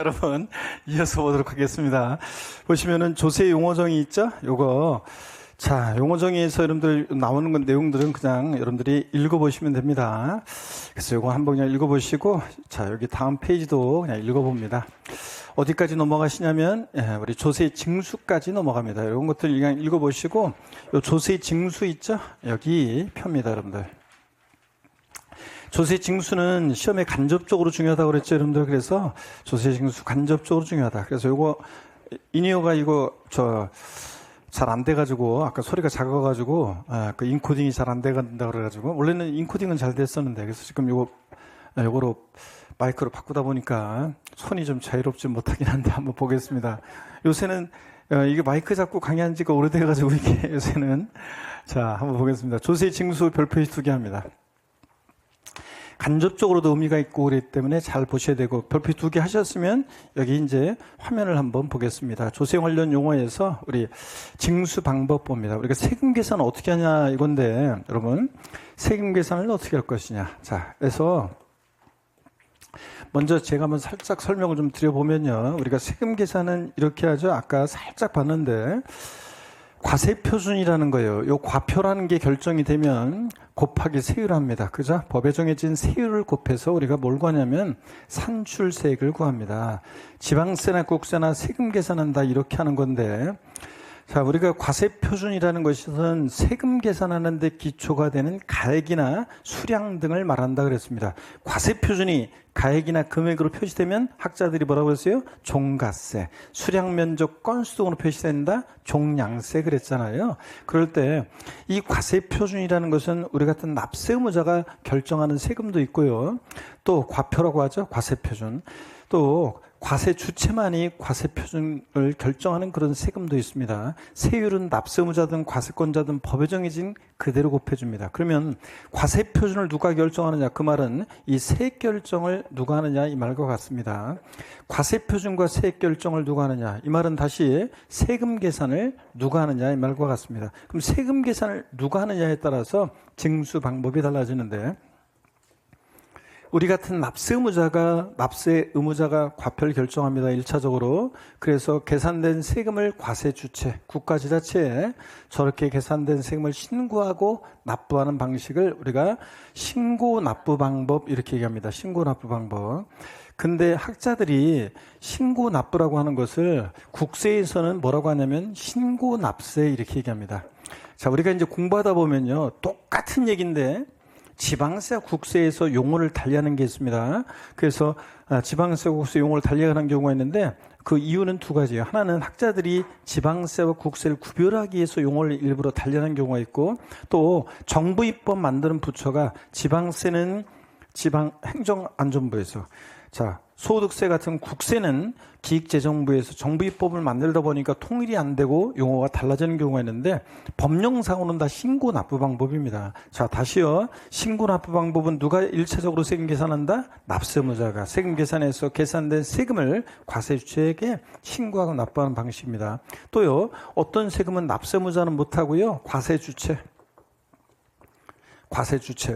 여러분, 이어서 보도록 하겠습니다. 보시면은 조세 용어정의 있죠? 요거. 자, 용어정의에서 여러분들 나오는 건 내용들은 그냥 여러분들이 읽어보시면 됩니다. 그래서 요거 한번 그냥 읽어보시고, 자, 여기 다음 페이지도 그냥 읽어봅니다. 어디까지 넘어가시냐면, 우리 조세 징수까지 넘어갑니다. 이런 것들 그냥 읽어보시고, 요 조세 징수 있죠? 여기 펴입니다, 여러분들. 조세 징수는 시험에 간접적으로 중요하다고 그랬죠, 여러분들. 그래서 조세 징수 간접적으로 중요하다. 그래서 요거, 인이어가 이거, 잘 안 돼가지고, 아까 소리가 작아가지고, 그 인코딩이 잘 안 돼간다고 그래가지고, 원래는 인코딩은 잘 됐었는데, 그래서 지금 요거로 마이크로 바꾸다 보니까 손이 좀 자유롭지 못하긴 한데 한번 보겠습니다. 요새는, 이게 마이크 잡고 강의한 지가 오래돼가지고, 이게 요새는. 자, 한번 보겠습니다. 조세 징수 별표시 2개 합니다. 간접적으로도 의미가 있고 그렇기 때문에 잘 보셔야 되고, 별표 2개 하셨으면 여기 이제 화면을 한번 보겠습니다. 조세 관련 용어에서 우리 징수 방법 봅니다. 우리가 세금 계산 어떻게 하냐 이건데, 여러분 세금 계산을 어떻게 할 것이냐. 자, 그래서 먼저 제가 한번 살짝 설명을 좀 드려보면요, 우리가 세금 계산은 이렇게 하죠. 아까 살짝 봤는데 과세표준이라는 거예요. 요 과표라는 게 결정이 되면 곱하기 세율을 합니다. 그죠? 법에 정해진 세율을 곱해서 우리가 뭘 구하냐면 산출세액을 구합니다. 지방세나 국세나 세금 계산한다 이렇게 하는 건데, 자, 우리가 과세표준이라는 것은 세금 계산하는 데 기초가 되는 가액이나 수량 등을 말한다 그랬습니다. 과세표준이 가액이나 금액으로 표시되면 학자들이 뭐라고 했어요? 종가세. 수량 면적 건수 등으로 표시된다? 종량세 그랬잖아요. 그럴 때 이 과세표준이라는 것은 우리 같은 납세 의무자가 결정하는 세금도 있고요. 또 과표라고 하죠. 과세표준. 또 과세 주체만이 과세표준을 결정하는 그런 세금도 있습니다. 세율은 납세의무자든 과세권자든 법에 정해진 그대로 곱해줍니다. 그러면 과세표준을 누가 결정하느냐, 그 말은 이 세액 결정을 누가 하느냐 이 말과 같습니다. 과세표준과 세액 결정을 누가 하느냐, 이 말은 다시 세금 계산을 누가 하느냐 이 말과 같습니다. 그럼 세금 계산을 누가 하느냐에 따라서 징수 방법이 달라지는데, 우리 같은 납세 의무자가 과표를 결정합니다. 1차적으로. 그래서 계산된 세금을 과세 주체, 국가지자체에 저렇게 계산된 세금을 신고하고 납부하는 방식을 우리가 신고 납부 방법 이렇게 얘기합니다. 신고 납부 방법. 근데 학자들이 신고 납부라고 하는 것을 국세에서는 뭐라고 하냐면 신고 납세 이렇게 얘기합니다. 자, 우리가 이제 공부하다 보면요, 똑같은 얘기인데 지방세와 국세에서 용어를 달리하는 게 있습니다. 그래서 지방세와 국세 용어를 달리하는 경우가 있는데, 그 이유는 두 가지예요. 하나는 학자들이 지방세와 국세를 구별하기 위해서 용어를 일부러 달리하는 경우가 있고, 또 정부 입법 만드는 부처가 지방세는 지방행정안전부에서, 자, 소득세 같은 국세는 기획재정부에서 정부 입법을 만들다 보니까 통일이 안 되고 용어가 달라지는 경우가 있는데, 법령상으로는 다 신고 납부 방법입니다. 자, 다시요. 신고 납부 방법은 누가 1차적으로 세금 계산한다? 납세의무자가 세금 계산해서 계산된 세금을 과세주체에게 신고하고 납부하는 방식입니다. 또요, 어떤 세금은 납세의무자는 못하고요, 과세주체,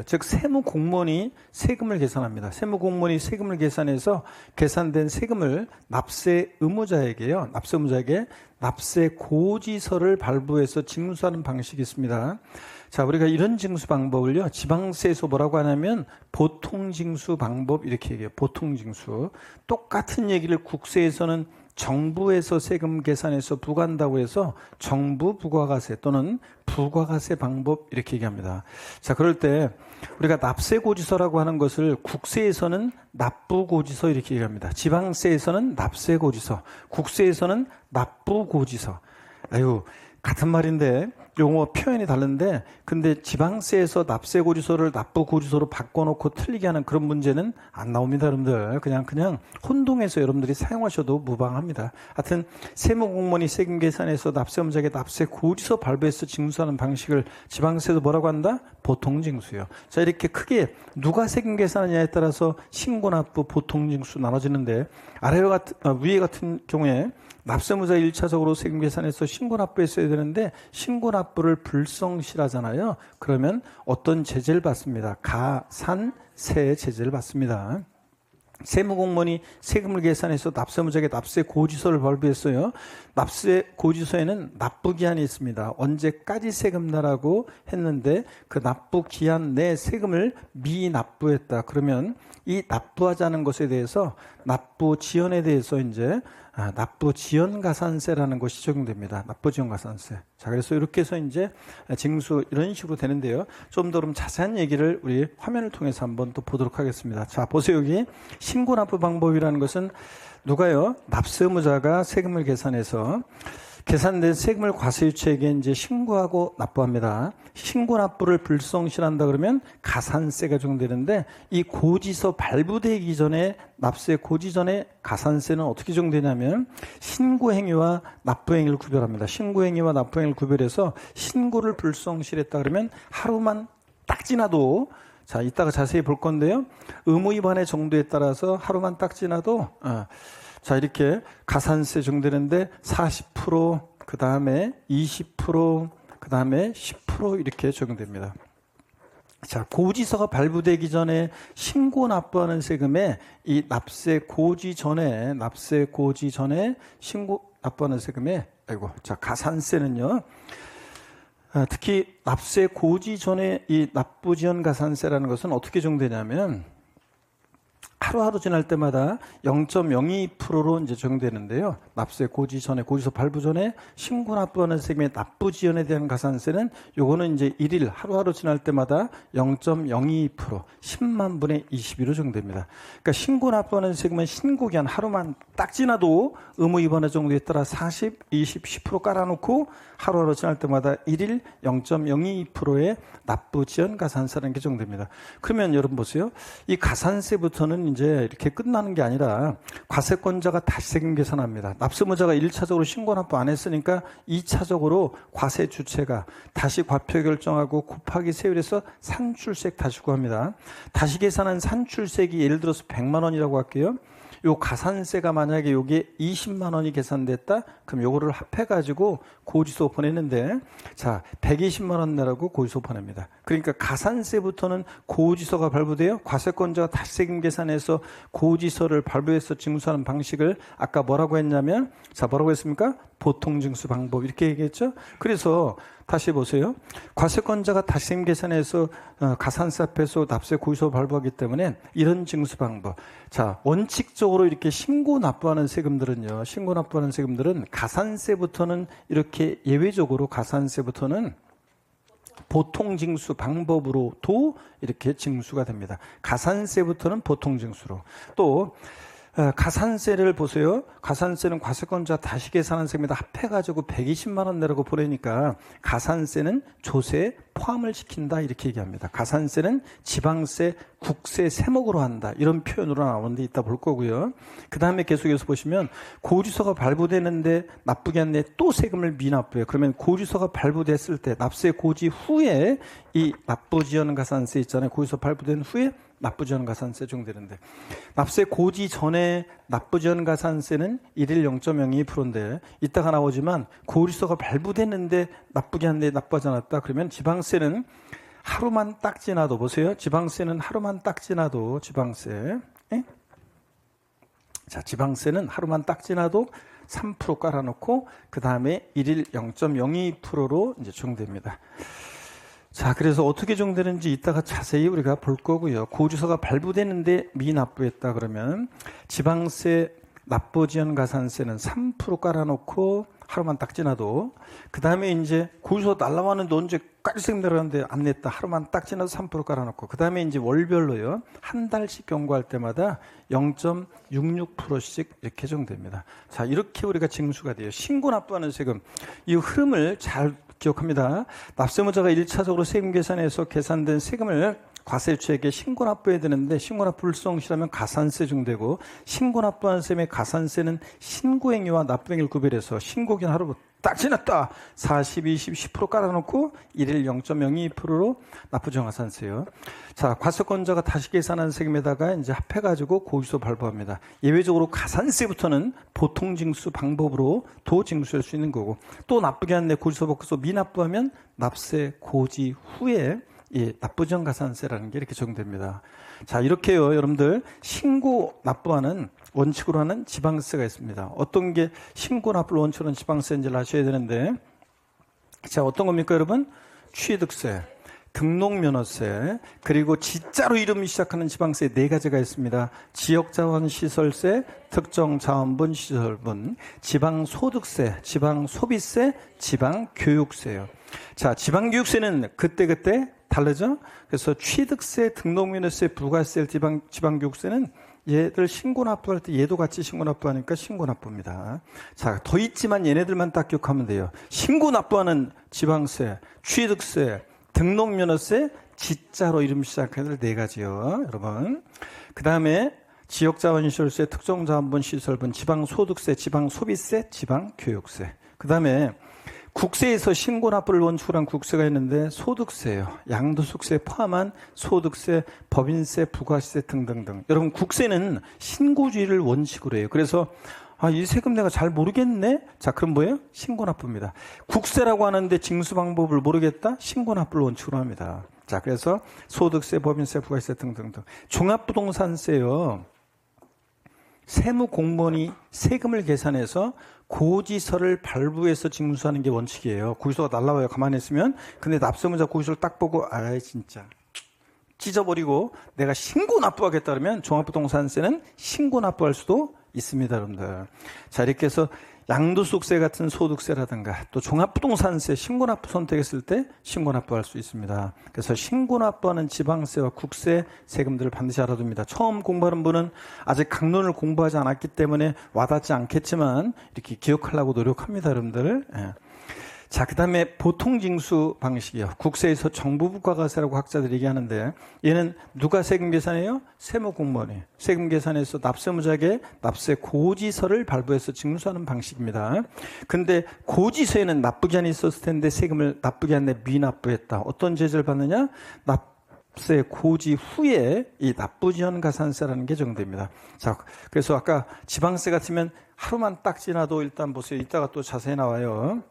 즉 세무공무원이 세금을 계산합니다. 세무공무원이 세금을 계산해서 계산된 세금을 납세의무자에게 납세고지서를 발부해서 징수하는 방식이 있습니다. 자, 우리가 이런 징수 방법을요, 지방세에서 뭐라고 하냐면 보통징수 방법 이렇게 얘기해요. 보통징수. 똑같은 얘기를 국세에서는 정부에서 세금 계산해서 부과한다고 해서 정부 부과가세 또는 부과가세 방법 이렇게 얘기합니다. 자, 그럴 때 우리가 납세고지서라고 하는 것을 국세에서는 납부고지서 이렇게 얘기합니다. 지방세에서는 납세고지서, 국세에서는 납부고지서. 같은 말인데 용어 표현이 다른데, 근데 지방세에서 납세고지서를 납부고지서로 바꿔놓고 틀리게 하는 그런 문제는 안 나옵니다, 여러분들. 그냥 혼동해서 여러분들이 사용하셔도 무방합니다. 하여튼 세무공무원이 세금 계산해서 납세의무자에게 납세고지서 발부해서 징수하는 방식을 지방세도 뭐라고 한다? 보통징수요. 자, 이렇게 크게 누가 세금 계산하냐에 따라서 신고납부, 보통징수 나눠지는데, 위에 같은 경우에 납세의무자 1차적으로 세금 계산해서 신고납부했어야 되는데 신고납부를 불성실하잖아요. 그러면 어떤 제재를 받습니다. 가산세 제재를 받습니다. 세무공무원이 세금을 계산해서 납세무자에게 납세 고지서를 발부했어요. 납세 고지서에는 납부기한이 있습니다. 언제까지 세금 나라고 했는데 그 납부기한 내 세금을 미납부했다. 그러면 이 납부하자는 것에 대해서 납부지연에 대해서 이제 납부지연가산세라는 것이 적용됩니다. 납부지연가산세. 자, 그래서 이렇게 해서 이제 징수 이런 식으로 되는데요. 좀 더 그럼 자세한 얘기를 우리 화면을 통해서 한번 또 보도록 하겠습니다. 자, 보세요. 여기 신고납부 방법이라는 것은 누가요? 납세의무자가 세금을 계산해서 계산된 세금을 과세유치에게 이제 신고하고 납부합니다. 신고 납부를 불성실한다 그러면 가산세가 적용되는데 이 고지서 발부되기 전에 납세 고지 전에 가산세는 어떻게 적용되냐면 신고행위와 납부행위를 구별합니다. 신고행위와 납부행위를 구별해서 신고를 불성실했다 그러면 하루만 딱 지나도 자, 이따가 자세히 볼 건데요. 의무 위반의 정도에 따라서 하루만 딱 지나도 자, 이렇게 가산세 적용되는데 40%, 그 다음에 20%, 그 다음에 10% 이렇게 적용됩니다. 자, 고지서가 발부되기 전에 신고 납부하는 세금에 이 납세 고지 전에 신고 납부하는 세금에 자, 가산세는요. 특히 납세 고지 전에 이 납부지연 가산세라는 것은 어떻게 적용되냐면 하루하루 지날 때마다 0.02%로 이제 적용되는데요. 납세 고지 전에, 고지서 발부 전에 신고 납부하는 세금의 납부지연에 대한 가산세는 요거는 이제 일일 하루하루 지날 때마다 0.02%, 10만 분의 20으로 적용됩니다. 그러니까 신고 납부하는 세금은 신고기한 하루만 딱 지나도 의무 위반의 정도에 따라 40, 20, 10% 깔아놓고 하루하루 지날 때마다 일일 0.02%의 납부지연 가산세라는 게 적용됩니다. 그러면 여러분 보세요. 이 가산세부터는 이제 이렇게 끝나는 게 아니라 과세권자가 다시 세금 계산합니다. 납세무자가 1차적으로 신고 납부 안 했으니까 2차적으로 과세 주체가 다시 과표 결정하고 곱하기 세율에서 산출세 다시 구합니다. 다시 계산한 산출세액이 예를 들어서 100만 원이라고 할게요. 요 가산세가 만약에 요게 20만 원이 계산됐다? 그럼 요거를 합해가지고 고지서 보내는데, 자, 120만 원 내라고 고지서 보냅니다. 그러니까 가산세부터는 고지서가 발부돼요. 과세권자가 다시 세금 계산해서 고지서를 발부해서 징수하는 방식을 아까 뭐라고 했냐면, 자, 뭐라고 했습니까? 보통징수 방법 이렇게 얘기했죠. 그래서 다시 보세요. 과세권자가 다시 세금 계산해서 가산세 앞에서 납세 고지서 발부하기 때문에 이런 징수 방법. 자, 원칙적으로 이렇게 신고 납부하는 세금들은요. 신고 납부하는 세금들은 가산세부터는 이렇게 예외적으로 가산세부터는 보통징수 방법으로도 이렇게 징수가 됩니다. 가산세부터는 보통징수로. 또 가산세를 보세요. 가산세는 과세권자 다시 계산한 세금에다 합해가지고 120만 원 내라고 보내니까 가산세는 조세에 포함을 시킨다 이렇게 얘기합니다. 가산세는 지방세, 국세 세목으로 한다 이런 표현으로 나오는데 이따 볼 거고요. 그 다음에 계속해서 보시면 고지서가 발부되는데 납부기 한 내 또 세금을 미납부해요. 그러면 고지서가 발부됐을 때 납세 고지 후에 이 납부지연 가산세 있잖아요. 고지서 발부된 후에 납부지연 가산세 적용되는데 납세 고지 전에 납부지연 가산세는 일일 0.02%인데 이따가 나오지만 고지서가 발부됐는데 납부기 한 내 납부하지 않았다 그러면 지방세는 하루만 딱 지나도 보세요. 지방세는 하루만 딱 지나도 지방세 자, 지방세는 하루만 딱 지나도 3% 깔아놓고 그 다음에 일일 0.02%로 이제 적용됩니다. 자, 그래서 어떻게 적용되는지 이따가 자세히 우리가 볼 거고요. 고지서가 발부되는데 미납부했다 그러면 지방세 납부지연 가산세는 3% 깔아놓고 하루만 딱 지나도 그 다음에 이제 고지서 날라왔는데 언제까지 세금 내라는데 안 냈다 하루만 딱 지나도 3% 깔아놓고 그 다음에 이제 월별로요 한 달씩 경고할 때마다 0.66%씩 이렇게 적용됩니다. 자, 이렇게 우리가 징수가 돼요. 신고 납부하는 세금 이 흐름을 잘 기억합니다. 납세무자가 1차적으로 세금 계산해서 계산된 세금을 과세주체에게 신고 납부해야 되는데 신고 납부 불성실하면 가산세 적용되고 신고 납부한 세금의 가산세는 신고행위와 납부행위를 구별해서 신고기한 하루 딱 지났다 40, 20, 10% 깔아놓고 일일 0.02%로 납부정가산세요. 자, 과세권자가 다시 계산한 세금에다가 이제 합해가지고 고지서 발부합니다. 예외적으로 가산세부터는 보통징수 방법으로 도 징수할 수 있는 거고 또 납부기 한 내 고지서 벗고서 미납부하면 납세 고지 후에 이 납부지원가산세라는 게 이렇게 적용됩니다. 자, 이렇게요, 여러분들 신고 납부하는 원칙으로 하는 지방세가 있습니다. 어떤 게 신고 납부를 원칙으로 하는 지방세인지를 아셔야 되는데, 자, 어떤 겁니까, 여러분? 취득세, 등록면허세, 그리고 지자로 이름이 시작하는 지방세 4가지가 있습니다. 지역자원시설세, 특정자원분 시설분, 지방소득세, 지방소비세, 지방교육세요. 자, 지방교육세는 그때그때 다르죠? 그래서 취득세, 등록면허세, 부가세, 지방교육세는 얘들 신고납부할 때 얘도 같이 신고납부하니까 신고납부입니다. 자, 더 있지만 얘네들만 딱 기억하면 돼요. 신고납부하는 지방세, 취득세, 등록면허세, 지자로 이름 시작하는 4가지요, 여러분. 그 다음에 지역자원시설세, 특정자원분 시설분, 지방소득세, 지방소비세, 지방교육세. 그 다음에 국세에서 신고납부를 원칙으로 한 국세가 있는데 소득세예요. 양도소득세 포함한 소득세, 법인세, 부가세 등등등. 여러분, 국세는 신고주의를 원칙으로 해요. 그래서 이 세금 내가 잘 모르겠네? 자, 그럼 뭐예요? 신고납부입니다. 국세라고 하는데 징수 방법을 모르겠다? 신고납부를 원칙으로 합니다. 자, 그래서 소득세, 법인세, 부가세 등등등. 종합부동산세요. 세무공무원이 세금을 계산해서 고지서를 발부해서 징수하는 게 원칙이에요. 고지서가 날라와요, 가만히 있으면. 근데 납세문자 고지서를 딱 보고 진짜 찢어버리고 내가 신고납부하겠다 그러면 종합부동산세는 신고납부할 수도 있습니다, 여러분들. 자, 이렇게 해서 양도소득세 같은 소득세라든가 또 종합부동산세 신고납부 선택했을 때 신고납부할 수 있습니다. 그래서 신고납부하는 지방세와 국세 세금들을 반드시 알아둡니다. 처음 공부하는 분은 아직 강론을 공부하지 않았기 때문에 와닿지 않겠지만 이렇게 기억하려고 노력합니다, 여러분들. 자, 그 다음에 보통징수 방식이요. 국세에서 정부부가가세라고 학자들이 얘기하는데 얘는 누가 세금 계산해요? 세무공무원이. 세금 계산해서 납세무자에게 납세 고지서를 발부해서 징수하는 방식입니다. 근데 고지서에는 납부기한이 있었을 텐데 세금을 납부기한 내 미납부했다. 어떤 제재를 받느냐? 납세 고지 후에 이 납부지원가산세라는 게 적용됩니다. 자, 그래서 아까 지방세 같으면 하루만 딱 지나도 일단 보세요. 이따가 또 자세히 나와요.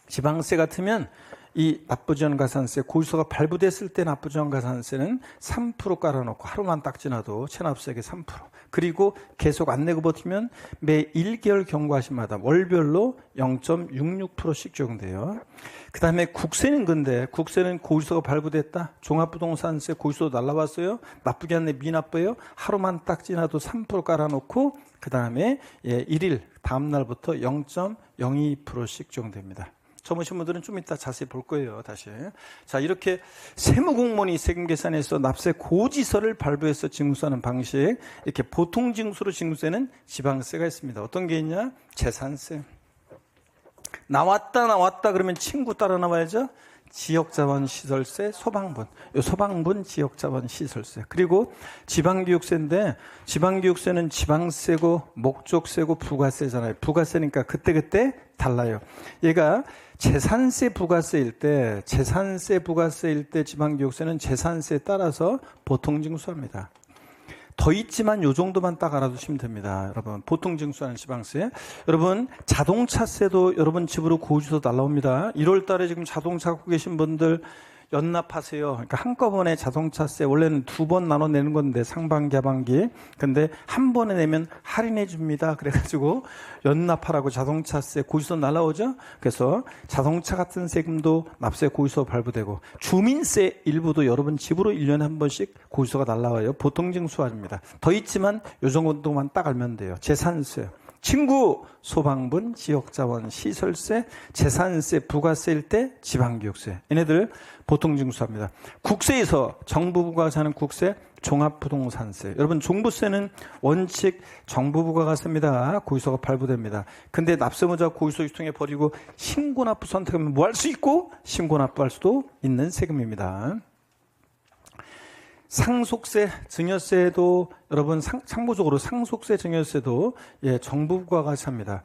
지방세 같으면 이 납부지원가산세 고지서가 발부됐을 때 납부지원가산세는 3% 깔아놓고 하루만 딱 지나도 체납세액의 3%. 그리고 계속 안 내고 버티면 매 1개월 경과시마다 월별로 0.66%씩 적용돼요. 그 다음에 국세는 근데 국세는 고지서가 발부됐다. 종합부동산세 고지서 날라왔어요. 납부기 한내 미납부예요. 하루만 딱 지나도 3% 깔아놓고 그 다음에 1일 다음 날부터 0.02%씩 적용됩니다. 처음 오신 분들은 좀 이따 자세히 볼 거예요, 다시. 자, 이렇게 세무공무원이 세금 계산해서 납세 고지서를 발부해서 징수하는 방식, 이렇게 보통징수로 징수되는 지방세가 있습니다. 어떤 게 있냐? 재산세. 나왔다 그러면 친구 따라 나와야죠. 지역자원시설세, 소방분. 요 소방분 지역자원시설세. 그리고 지방교육세인데 지방교육세는 지방세고 목적세고 부가세잖아요. 부가세니까 그때그때 달라요. 얘가 재산세 부가세일 때 지방교육세는 재산세에 따라서 보통징수합니다. 더 있지만 요 정도만 딱 알아두시면 됩니다. 여러분, 보통징수하는 지방세. 여러분, 자동차세도 여러분 집으로 고지서 날라옵니다. 1월 달에 지금 자동차 갖고 계신 분들 연납하세요. 그러니까 한꺼번에 자동차세 원래는 2번 나눠 내는 건데 상반기 하반기. 근데 한 번에 내면 할인해 줍니다. 그래가지고 연납하라고 자동차세 고지서 날라오죠. 그래서 자동차 같은 세금도 납세 고지서 발부되고 주민세 일부도 여러분 집으로 1년에 한 번씩 고지서가 날라와요. 보통징수합니다. 더 있지만 요 정도만 딱 알면 돼요. 재산세. 친구, 소방분, 지역자원, 시설세, 재산세, 부가세일 때 지방교육세. 얘네들 보통징수합니다. 국세에서 정부부가 사는 국세, 종합부동산세. 여러분, 종부세는 원칙 정부부가가세입니다. 고지서가 발부됩니다. 근데 납세무자 고지서 유통해 버리고 신고납부 선택하면 뭐 할 수 있고 신고납부할 수도 있는 세금입니다. 상속세, 증여세도 여러분 참고적으로 상속세, 증여세도 정부부가가세입니다.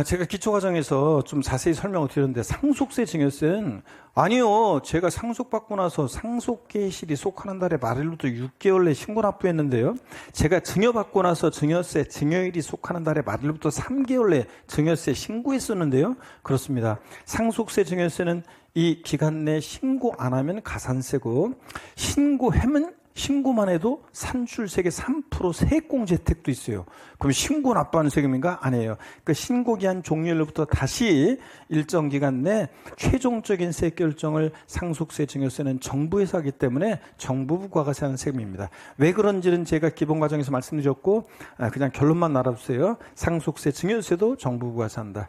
제가 기초과정에서 좀 자세히 설명을 드렸는데 상속세 증여세는 아니요. 제가 상속받고 나서 상속계실이 속하는 달에 말일로부터 6개월 내에 신고 납부했는데요. 제가 증여받고 나서 증여세 증여일이 속하는 달에 말일로부터 3개월 내에 증여세 신고했었는데요. 그렇습니다. 상속세 증여세는 이 기간 내에 신고 안 하면 가산세고 신고하면 신고만 해도 산출세계 3% 세액공제 혜택도 있어요. 그럼 신고 납부하는 세금인가? 아니에요. 그 신고기한 종료일로부터 다시 일정 기간 내 최종적인 세액 결정을 상속세 증여세는 정부에서 하기 때문에 정부 부과가세하는 세금입니다. 왜 그런지는 제가 기본 과정에서 말씀드렸고 그냥 결론만 알아두세요. 상속세 증여세도 정부 부과세한다.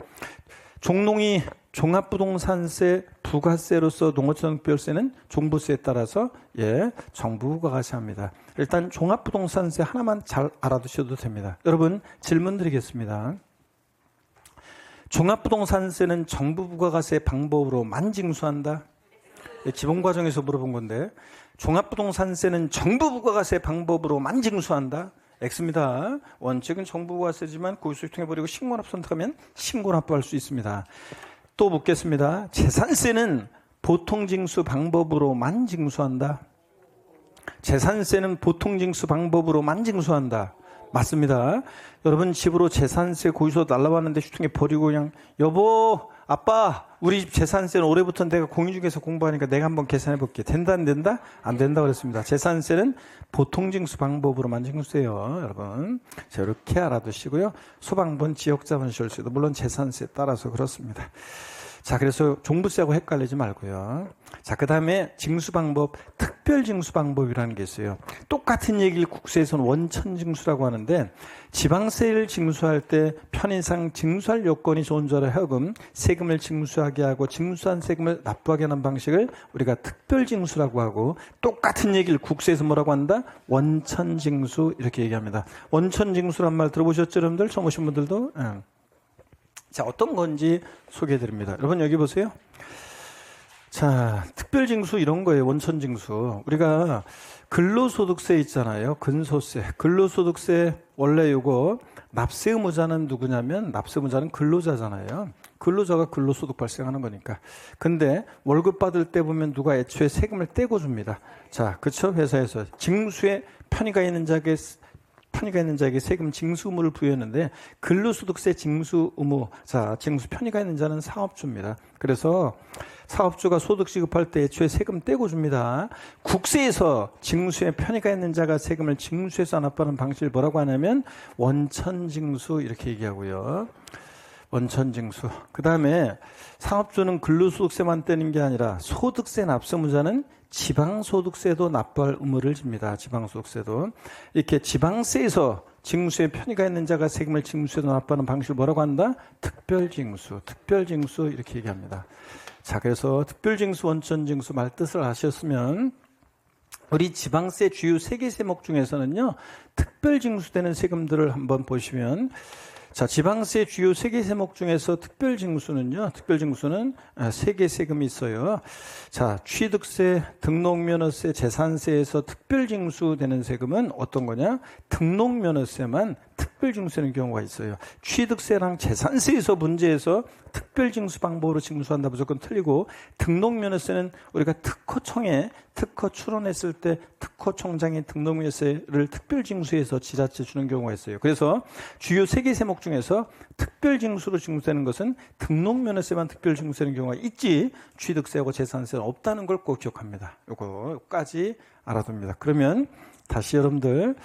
종농이 종합부동산세 부가세로서 농어촌특별세는 종부세에 따라서 정부 부과가세합니다. 일단 종합부동산세 하나만 잘 알아두셔도 됩니다. 여러분 질문 드리겠습니다. 종합부동산세는 정부 부과가세 방법으로만 징수한다? 기본 과정에서 물어본 건데 종합부동산세는 정부 부과가세 방법으로만 징수한다? X입니다. 원칙은 정부 부과세지만 거기서 유통해버리고 신고납부 선택하면 신고납부할 수 있습니다. 또 묻겠습니다. 재산세는 보통징수 방법으로만 징수한다? 재산세는 보통징수 방법으로만 징수한다. 맞습니다. 여러분 집으로 재산세 고지서 날라왔는데 휴통에 버리고 그냥 여보 아빠 우리 집 재산세는 올해부터 내가 공인중개사 공부하니까 내가 한번 계산해 볼게. 된다 안 된다? 안 된다 그랬습니다. 재산세는 보통징수 방법으로만 징수해요. 여러분 자, 이렇게 알아두시고요. 소방본 지역자본시효세도 물론 재산세에 따라서 그렇습니다. 자, 그래서 종부세하고 헷갈리지 말고요. 자, 그 다음에 징수방법, 특별징수방법이라는 게 있어요. 똑같은 얘기를 국세에서는 원천징수라고 하는데 지방세를 징수할 때 편의상 징수할 요건이 좋은 자로 하여금 세금을 징수하게 하고 징수한 세금을 납부하게 하는 방식을 우리가 특별징수라고 하고 똑같은 얘기를 국세에서 뭐라고 한다? 원천징수 이렇게 얘기합니다. 원천징수란 말 들어보셨죠, 여러분들? 처음 오신 분들도? 자, 어떤 건지 소개해 드립니다. 여러분 여기 보세요. 자, 특별징수 이런 거예요. 원천징수. 우리가 근로소득세 있잖아요. 근소세. 근로소득세 원래 요거 납세 의무자는 누구냐면 납세 의무자는 근로자잖아요. 근로자가 근로소득 발생하는 거니까. 근데 월급 받을 때 보면 누가 애초에 세금을 떼고 줍니다. 자, 그쵸? 회사에서 징수에 편의가 있는 자에게 세금 징수 의무를 부여했는데 근로소득세 징수 의무, 자 징수 편의가 있는 자는 사업주입니다. 그래서 사업주가 소득 지급할 때 애초에 세금 떼고 줍니다. 국세에서 징수에 편의가 있는 자가 세금을 징수해서 납부하는 방식을 뭐라고 하냐면 원천징수 이렇게 얘기하고요. 원천징수. 그 다음에 사업주는 근로소득세만 떼는 게 아니라 소득세 납세의무자는 지방소득세도 납부할 의무를 집니다. 지방소득세도. 이렇게 지방세에서 징수에 편의가 있는 자가 세금을 징수해서 납부하는 방식을 뭐라고 한다? 특별징수. 특별징수 이렇게 얘기합니다. 자, 그래서 특별징수, 원천징수 말 뜻을 아셨으면 우리 지방세 주요 3개 세목 중에서는요. 특별징수되는 세금들을 한번 보시면 자, 지방세 주요 3개 세목 중에서 특별징수는요. 특별징수는 3개 세금이 있어요. 자, 취득세, 등록면허세, 재산세에서 특별징수되는 세금은 어떤 거냐? 등록면허세만 특별징수되는 경우가 있어요. 취득세랑 재산세에서 문제에서 특별징수 방법으로 징수한다 무조건 틀리고 등록면허세는 우리가 특허청에 특허 출원했을 때 특허청장이 등록면허세를 특별징수해서 지자체 주는 경우가 있어요. 그래서 주요 3개 세목 중에서 특별징수로 징수되는 것은 등록면허세만 특별징수되는 경우가 있지 취득세하고 재산세는 없다는 걸 꼭 기억합니다. 요거까지 알아둡니다. 그러면 다시 여러분들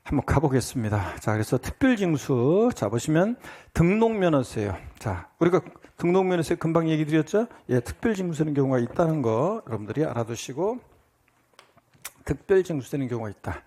한번 가보겠습니다. 자, 그래서 특별징수. 자, 보시면 등록면허세요. 자, 우리가 등록면허세 금방 얘기 드렸죠? 예, 특별징수되는 경우가 있다는 거 여러분들이 알아두시고 특별징수되는 경우가 있다.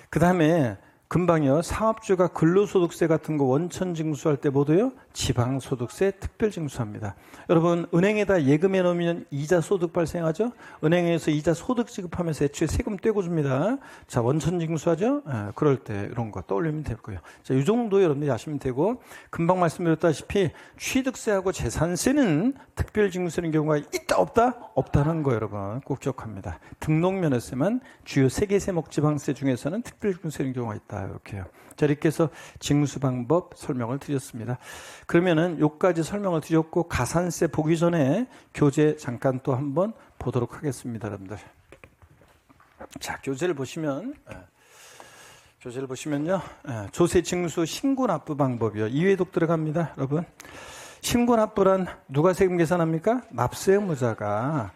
그 다음에 금방이요. 사업주가 근로소득세 같은 거 원천징수할 때 뭐도요? 지방소득세 특별징수합니다. 여러분 은행에다 예금해 놓으면 이자 소득 발생하죠? 은행에서 이자 소득 지급하면서 애초에 세금 떼고 줍니다. 자, 원천징수하죠? 그럴 때 이런 거 떠올리면 되고요. 자, 이 정도 여러분들이 아시면 되고 금방 말씀드렸다시피 취득세하고 재산세는 특별징수되는 경우가 있다 없다? 없다는 거 여러분 꼭 기억합니다. 등록면허세만 주요 3개 세목 지방세 중에서는 특별징수되는 경우가 있다. 있다. 이렇게요. 자, 이렇게 해서 징수 방법 설명을 드렸습니다. 그러면은 요까지 설명을 드렸고 가산세 보기 전에 교재 잠깐 또 한번 보도록 하겠습니다, 여러분들. 자, 교재를 보시면요. 조세 징수 신고 납부 방법이요. 2회독 들어갑니다, 여러분. 신고 납부란 누가 세금 계산합니까? 납세 의무자가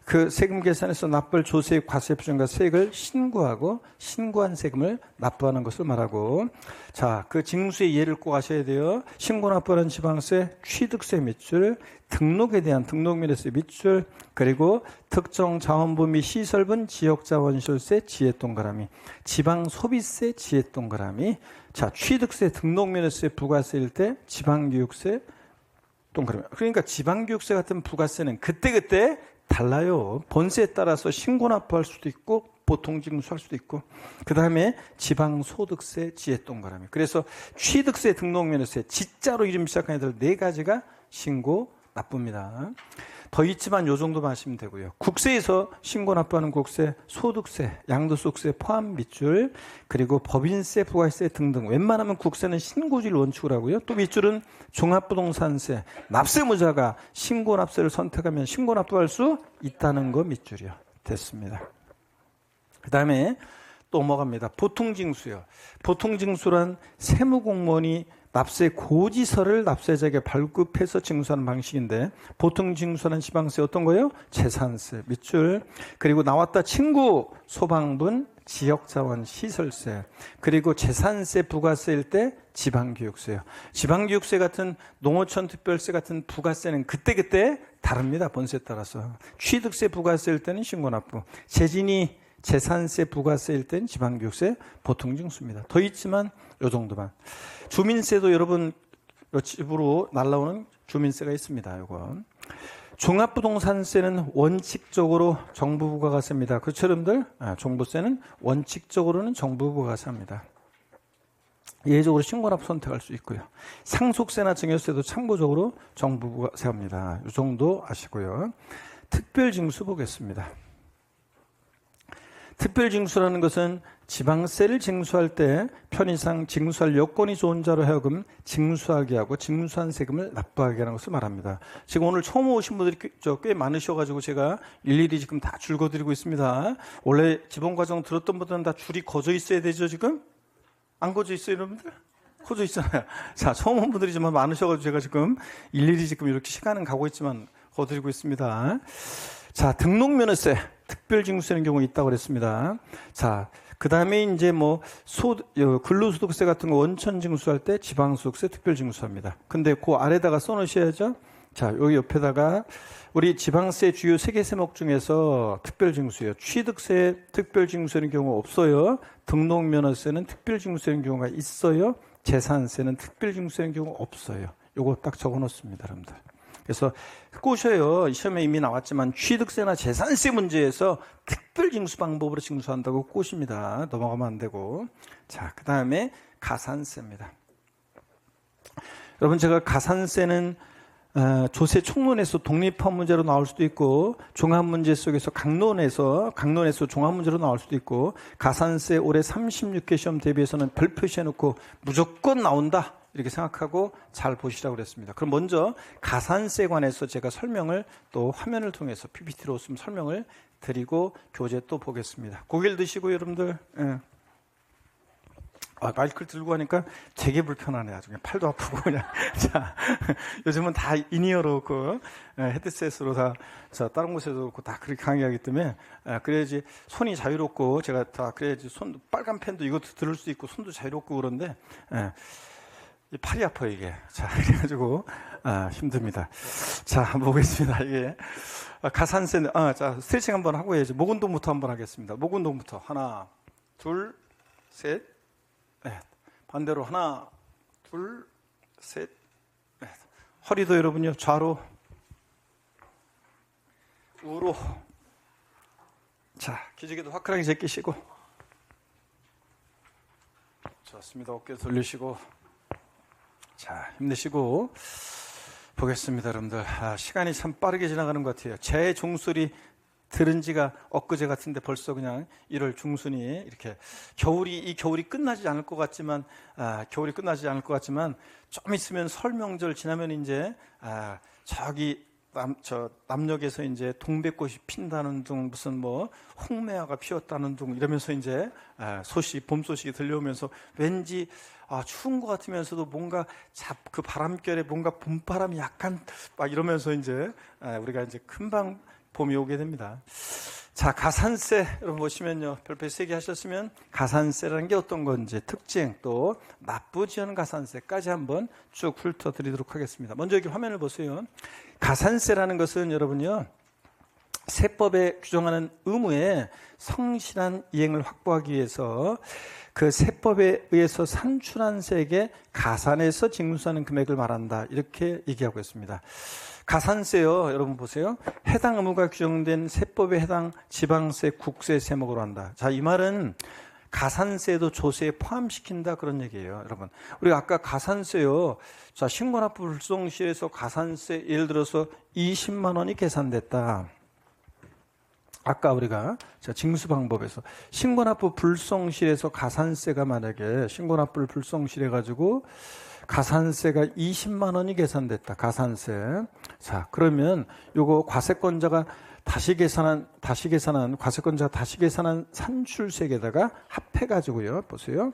그 세금 계산에서 납부할 조세액, 과세액, 부정과 세액을 신고하고 신고한 세금을 납부하는 것을 말하고, 자, 그 징수의 예를 꼭 아셔야 돼요. 신고 납부하는 지방세, 취득세 밑줄, 등록에 대한 등록면에서 밑줄, 그리고 특정 자원부 및 시설분 지역자원시설세 지혜 동그라미, 지방 소비세 지혜 동그라미. 자, 취득세 등록면에서 부가세일 때 지방교육세 동그라미. 그러니까 지방교육세 같은 부가세는 그때그때 달라요. 번세에 따라서 신고 납부할 수도 있고 보통 징수할 수도 있고, 그 다음에 지방소득세 지혜 동그라미. 그래서 취득세 등록면에서 지자로 이름 시작한 애들 4가지가 신고 납부입니다. 더 있지만 요 정도만 하시면 되고요. 국세에서 신고 납부하는 국세, 소득세, 양도소득세 포함 밑줄, 그리고 법인세, 부가세 등등. 웬만하면 국세는 신고질 원칙으로 하고요. 또 밑줄은 종합부동산세, 납세무자가 신고 납세를 선택하면 신고 납부할 수 있다는 거 밑줄이요. 됐습니다. 그 다음에 또 넘어갑니다. 보통징수요. 보통징수란 세무공무원이 납세 고지서를 납세자에게 발급해서 징수하는 방식인데, 보통징수는 지방세 어떤 거예요? 재산세 밑줄, 그리고 나왔다 친구 소방분 지역자원 시설세, 그리고 재산세 부가세일 때 지방교육세요. 지방교육세 같은 농어촌 특별세 같은 부가세는 그때그때 다릅니다. 번세에 따라서. 취득세 부가세일 때는 신고납부, 재진이 재산세 부가세일 땐 지방교육세 보통징수입니다. 더 있지만 요 정도만. 주민세도 여러분 집으로 날라오는 주민세가 있습니다. 요건. 종합부동산세는 원칙적으로 정부 부가세입니다. 그렇죠, 여러분들? 종부세는 원칙적으로는 정부 부가세입니다. 예외적으로 신고납부 선택할 수 있고요. 상속세나 증여세도 참고적으로 정부 부가세입니다. 이 정도 아시고요. 특별징수 보겠습니다. 특별징수라는 것은 지방세를 징수할 때 편의상 징수할 여건이 좋은 자로 하여금 징수하게 하고 징수한 세금을 납부하게 하는 것을 말합니다. 지금 오늘 처음 오신 분들이 꽤 많으셔가지고 제가 일일이 지금 다 줄 거드리고 있습니다. 원래 지원과정 들었던 분들은 다 줄이 거져 있어야 되죠, 지금? 안 거져 있어요, 여러분들? 거져 있잖아요. 자, 처음 온 분들이 좀 많으셔가지고 제가 지금 일일이 지금 이렇게 시간은 가고 있지만 거드리고 있습니다. 자, 등록면허세, 특별징수되는 경우가 있다고 그랬습니다. 자, 그 다음에 이제 근로소득세 같은 거 원천징수할 때 지방소득세 특별징수합니다. 근데 그 아래다가 써놓으셔야죠. 자, 여기 옆에다가 우리 지방세 주요 3개 세목 중에서 특별징수예요. 취득세 특별징수되는 경우가 없어요. 등록면허세는 특별징수되는 경우가 있어요. 재산세는 특별징수되는 경우가 없어요. 요거 딱 적어놓습니다, 여러분들. 그래서 꼬셔요. 시험에 이미 나왔지만 취득세나 재산세 문제에서 특별징수 방법으로 징수한다고 꼬십니다. 넘어가면 안 되고. 자, 그 다음에 가산세입니다. 여러분, 제가 가산세는 조세 총론에서 독립한 문제로 나올 수도 있고, 종합문제 속에서 강론에서 종합문제로 나올 수도 있고, 가산세 올해 36개 시험 대비해서는 별 표시해놓고 무조건 나온다, 이렇게 생각하고 잘 보시라고 그랬습니다. 그럼 먼저 가산세에 관해서 제가 설명을 또 화면을 통해서 PPT로 좀 설명을 드리고 교재 또 보겠습니다. 고개를 드시고 여러분들. 예. 마이크를 들고 하니까 되게 불편하네. 아주 그냥 팔도 아프고 그냥. 자, 요즘은 다 인이어로 헤드셋으로 다, 자, 다른 곳에도 그렇고 다 그렇게 강의하기 때문에, 그래야지 손이 자유롭고, 제가 다 그래야지 빨간 펜도 이것도 들을 수 있고 손도 자유롭고 그런데, 팔이 아파요, 이게. 자, 그래가지고, 힘듭니다. 자, 한번 보겠습니다, 이게. 가산세, 자, 스트레칭 한번 하고 해야지. 목 운동부터 한번 하겠습니다. 목 운동부터. 하나, 둘, 셋, 넷. 반대로 하나, 둘, 셋, 넷. 허리도 여러분요, 좌로, 우로. 자, 기지개도 화끈하게 제끼시고. 좋습니다. 어깨 돌리시고. 자, 힘내시고 보겠습니다, 여러분들. 시간이 참 빠르게 지나가는 것 같아요. 제 종소리 들은 지가 엊그제 같은데 벌써 그냥 1월 중순이 이렇게 이 겨울이 끝나지 않을 것 같지만 좀 있으면 설 명절 지나면 이제 저기 남녘에서 이제 동백꽃이 핀다는 둥, 무슨 뭐 홍매화가 피었다는 둥 이러면서 이제 봄 소식이 들려오면서 왠지 추운 것 같으면서도 뭔가 그 바람결에 뭔가 봄바람이 약간 막 이러면서 이제 우리가 이제 금방 봄이 오게 됩니다. 자, 가산세 여러분 보시면요, 별표 3개 하셨으면 가산세라는 게 어떤 건지 특징, 또 납부지연 가산세까지 한번 쭉 훑어드리도록 하겠습니다. 먼저 여기 화면을 보세요. 가산세라는 것은 여러분요, 세법에 규정하는 의무의 성실한 이행을 확보하기 위해서 그 세법에 의해서 산출한 세액에 가산해서 징수하는 금액을 말한다, 이렇게 얘기하고 있습니다. 가산세요, 여러분 보세요. 해당 의무가 규정된 세법에 해당 지방세, 국세 세목으로 한다. 자, 이 말은 가산세도 조세에 포함시킨다, 그런 얘기예요. 여러분, 우리가 아까 가산세요, 자, 신고납부 불성실에서 가산세 예를 들어서 20만 원이 계산됐다. 아까 우리가 징수 방법에서 신고납부 불성실에서 가산세가 만약에 신고납부를 불성실해가지고 가산세가 20만 원이 계산됐다. 가산세. 자, 그러면 요거 과세권자가 다시 계산한 산출세액에다가 합해가지고요. 보세요.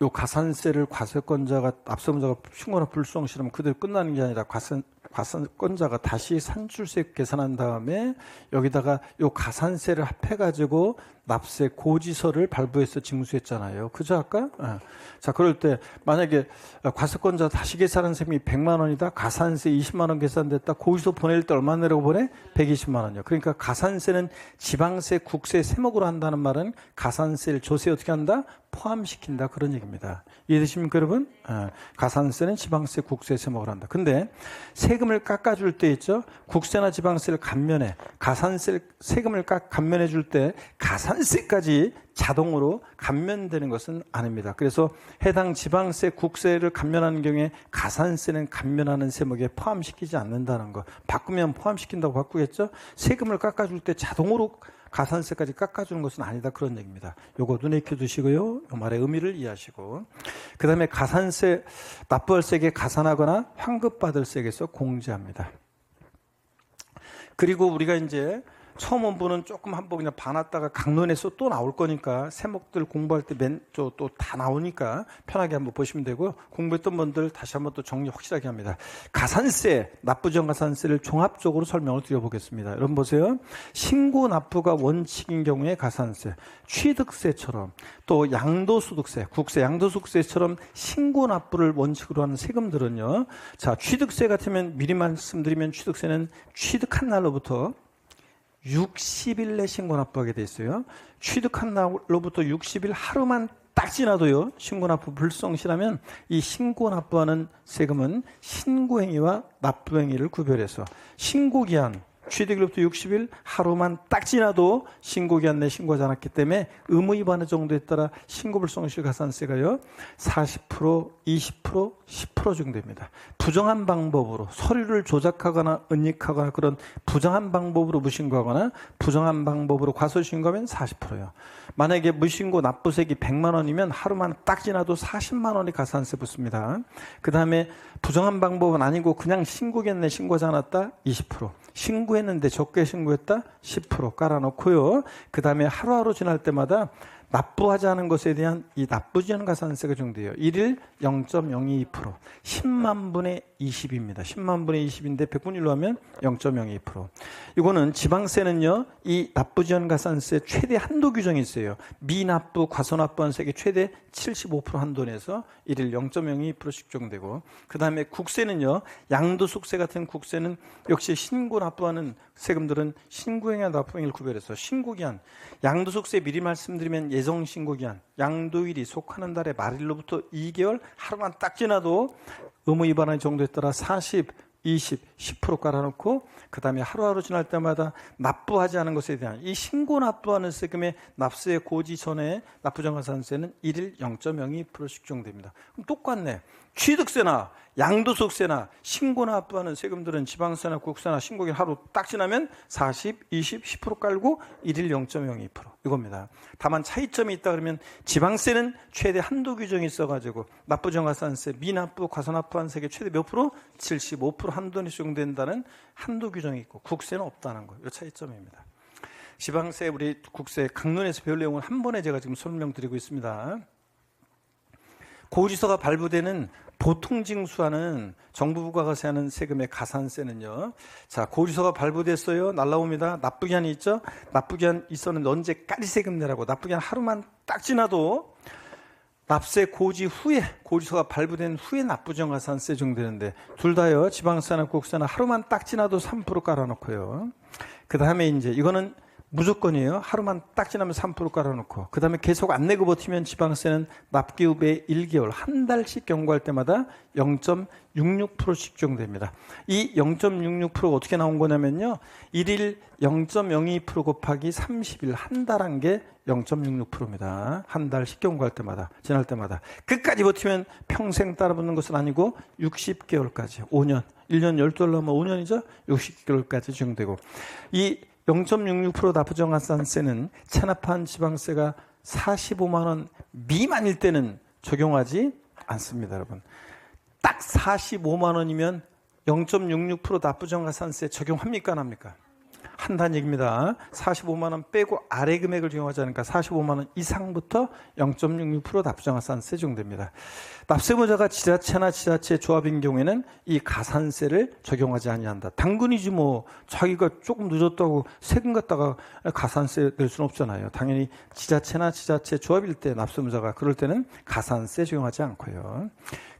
요 가산세를 과세권자가 앞서문자가 신고납부 불성실하면 그대로 끝나는 게 아니라 과세권자가 다시 산출세 계산한 다음에 여기다가 요 가산세를 합해가지고 납세 고지서를 발부해서 징수했잖아요. 그죠, 아까? 자, 그럴 때 만약에 과세권자 다시 계산한 셈이 100만 원이다. 가산세 20만 원 계산됐다. 고지서 보낼 때 얼마 내라고 보내? 120만 원이요. 그러니까 가산세는 지방세, 국세 세목으로 한다는 말은 가산세를 조세에 어떻게 한다? 포함시킨다, 그런 얘기입니다. 이해되십니까, 여러분? 가산세는 지방세, 국세 세목으로 한다. 근데 세금을 깎아줄 때 있죠? 국세나 지방세를 감면해. 세금을 감면해 줄 때 가산세까지 자동으로 감면되는 것은 아닙니다. 그래서 해당 지방세, 국세를 감면하는 경우에 가산세는 감면하는 세목에 포함시키지 않는다는 거. 바꾸면 포함시킨다고 바꾸겠죠? 세금을 깎아줄 때 자동으로 가산세까지 깎아주는 것은 아니다, 그런 얘기입니다. 요거 눈에 익혀두시고요. 요 말의 의미를 이해하시고, 그 다음에 가산세, 납부할 세액에 가산하거나 환급받을 세액에서 공제합니다. 그리고 우리가 이제 처음 원부는 조금 한번 그냥 봐놨다가 강론에서 또 나올 거니까 세목들 공부할 때 또 다 나오니까 편하게 한번 보시면 되고요. 공부했던 분들 다시 한번 또 정리 확실하게 합니다. 가산세, 납부지연 가산세를 종합적으로 설명을 드려보겠습니다. 여러분 보세요. 신고 납부가 원칙인 경우에 가산세, 취득세처럼 또 양도소득세, 국세, 양도소득세처럼 신고 납부를 원칙으로 하는 세금들은요. 자, 취득세 같으면 미리 말씀드리면 취득세는 취득한 날로부터 60일 내 신고 납부하게 돼 있어요. 취득한 날로부터 60일 하루만 딱 지나도요, 신고 납부 불성실하면 이 신고 납부하는 세금은 신고행위와 납부행위를 구별해서 신고기한, 취득일로부터 60일 하루만 딱 지나도 신고기한 내 신고하지 않았기 때문에 의무 위반의 정도에 따라 신고불성실 가산세가요 40%, 20%, 10% 정도 됩니다. 부정한 방법으로 서류를 조작하거나 은닉하거나 그런 부정한 방법으로 무신고하거나 부정한 방법으로 과소신고하면 40%요. 만약에 무신고 납부세액이 100만 원이면 하루만 딱 지나도 40만 원이 가산세 붙습니다. 그 다음에 부정한 방법은 아니고 그냥 신고했네, 신고하지 않았다, 20%. 신고했는데 적게 신고했다, 10% 깔아놓고요. 그 다음에 하루하루 지날 때마다 납부하지 않은 것에 대한 이 납부지연 가산세가 정돼요. 1일 0.022%, 10만 분의 20입니다. 10만 분의 20인데 100분의 1로 하면 0.02%. 이거는 지방세는요, 이 납부지연 가산세 최대 한도 규정이 있어요. 미납부, 과소납부한 세액의 최대 75% 한도 내에서 1일 0.02%씩 적용되고, 그 다음에 국세는요, 양도소득세 같은 국세는 역시 신고 납부하는 세금들은 신고행위와 납부행위를 구별해서 신고기한, 양도소득세 미리 말씀드리면 예정신고기한, 양도일이 속하는 달의 말일로부터 2개월 하루만 딱 지나도 의무 위반의 정도에 따라 40, 20, 10% 깔아놓고 그 다음에 하루하루 지날 때마다 납부하지 않은 것에 대한 이 신고 납부하는 세금의 납세 고지 전에 납부정가산세는 1일 0.02%씩 적용됩니다. 그럼 똑같네. 취득세나 양도소득세나 신고 납부하는 세금들은 지방세나 국세나 신고일 하루 딱 지나면 40, 20, 10% 깔고 1일 0.02% 이겁니다. 다만 차이점이 있다 그러면 지방세는 최대 한도 규정이 있어가지고 납부정가산세, 미납부, 과소납부한 세계 최대 몇 프로? 75% 한도에 적용된다는 한도 규정이 있고 국세는 없다는 거. 이 차이점입니다. 지방세 우리 국세 강론에서 배울 내용을 한 번에 제가 지금 설명드리고 있습니다. 고지서가 발부되는 보통징수하는 정부 부가가세하는 세금의 가산세는요. 자, 고지서가 발부됐어요. 날라옵니다. 납부기한이 있죠. 납부기한 있었는데 언제까지 세금 내라고. 납부기한 하루만 딱 지나도 납세 고지 후에 고지서가 발부된 후에 납부정가산세 적용되는데 둘 다요. 지방세나 국세나 하루만 딱 지나도 3% 깔아놓고요. 그 다음에 이제 이거는 무조건이에요. 하루만 딱 지나면 3% 깔아놓고 그 다음에 계속 안 내고 버티면 지방세는 납기 후에 1개월 한 달씩 경과할 때마다 0.66%씩 적용됩니다. 이 0.66%가 어떻게 나온 거냐면요. 1일 0.02% 곱하기 30일 한 달 한 게 0.66%입니다. 한 달씩 경과할 때마다 지날 때마다 끝까지 버티면 평생 따라붙는 것은 아니고 60개월까지 5년 1년 12달러면 5년이죠. 60개월까지 적용되고 이 0.66% 납부정가산세는 체납한 지방세가 45만 원 미만일 때는 적용하지 않습니다, 여러분. 딱 45만 원이면 0.66% 납부정가산세 적용합니까, 안 합니까? 한다는 얘기입니다. 45만 원 빼고 아래 금액을 적용하지 않으니까 45만 원 이상부터 0.66% 납부정가산세 적용됩니다. 납세무자가 지자체나 지자체 조합인 경우에는 이 가산세를 적용하지 아니한다. 당근이지 뭐 자기가 조금 늦었다고 세금 갖다가 가산세 낼 수는 없잖아요. 당연히 지자체나 지자체 조합일 때 납세무자가 그럴 때는 가산세 적용하지 않고요.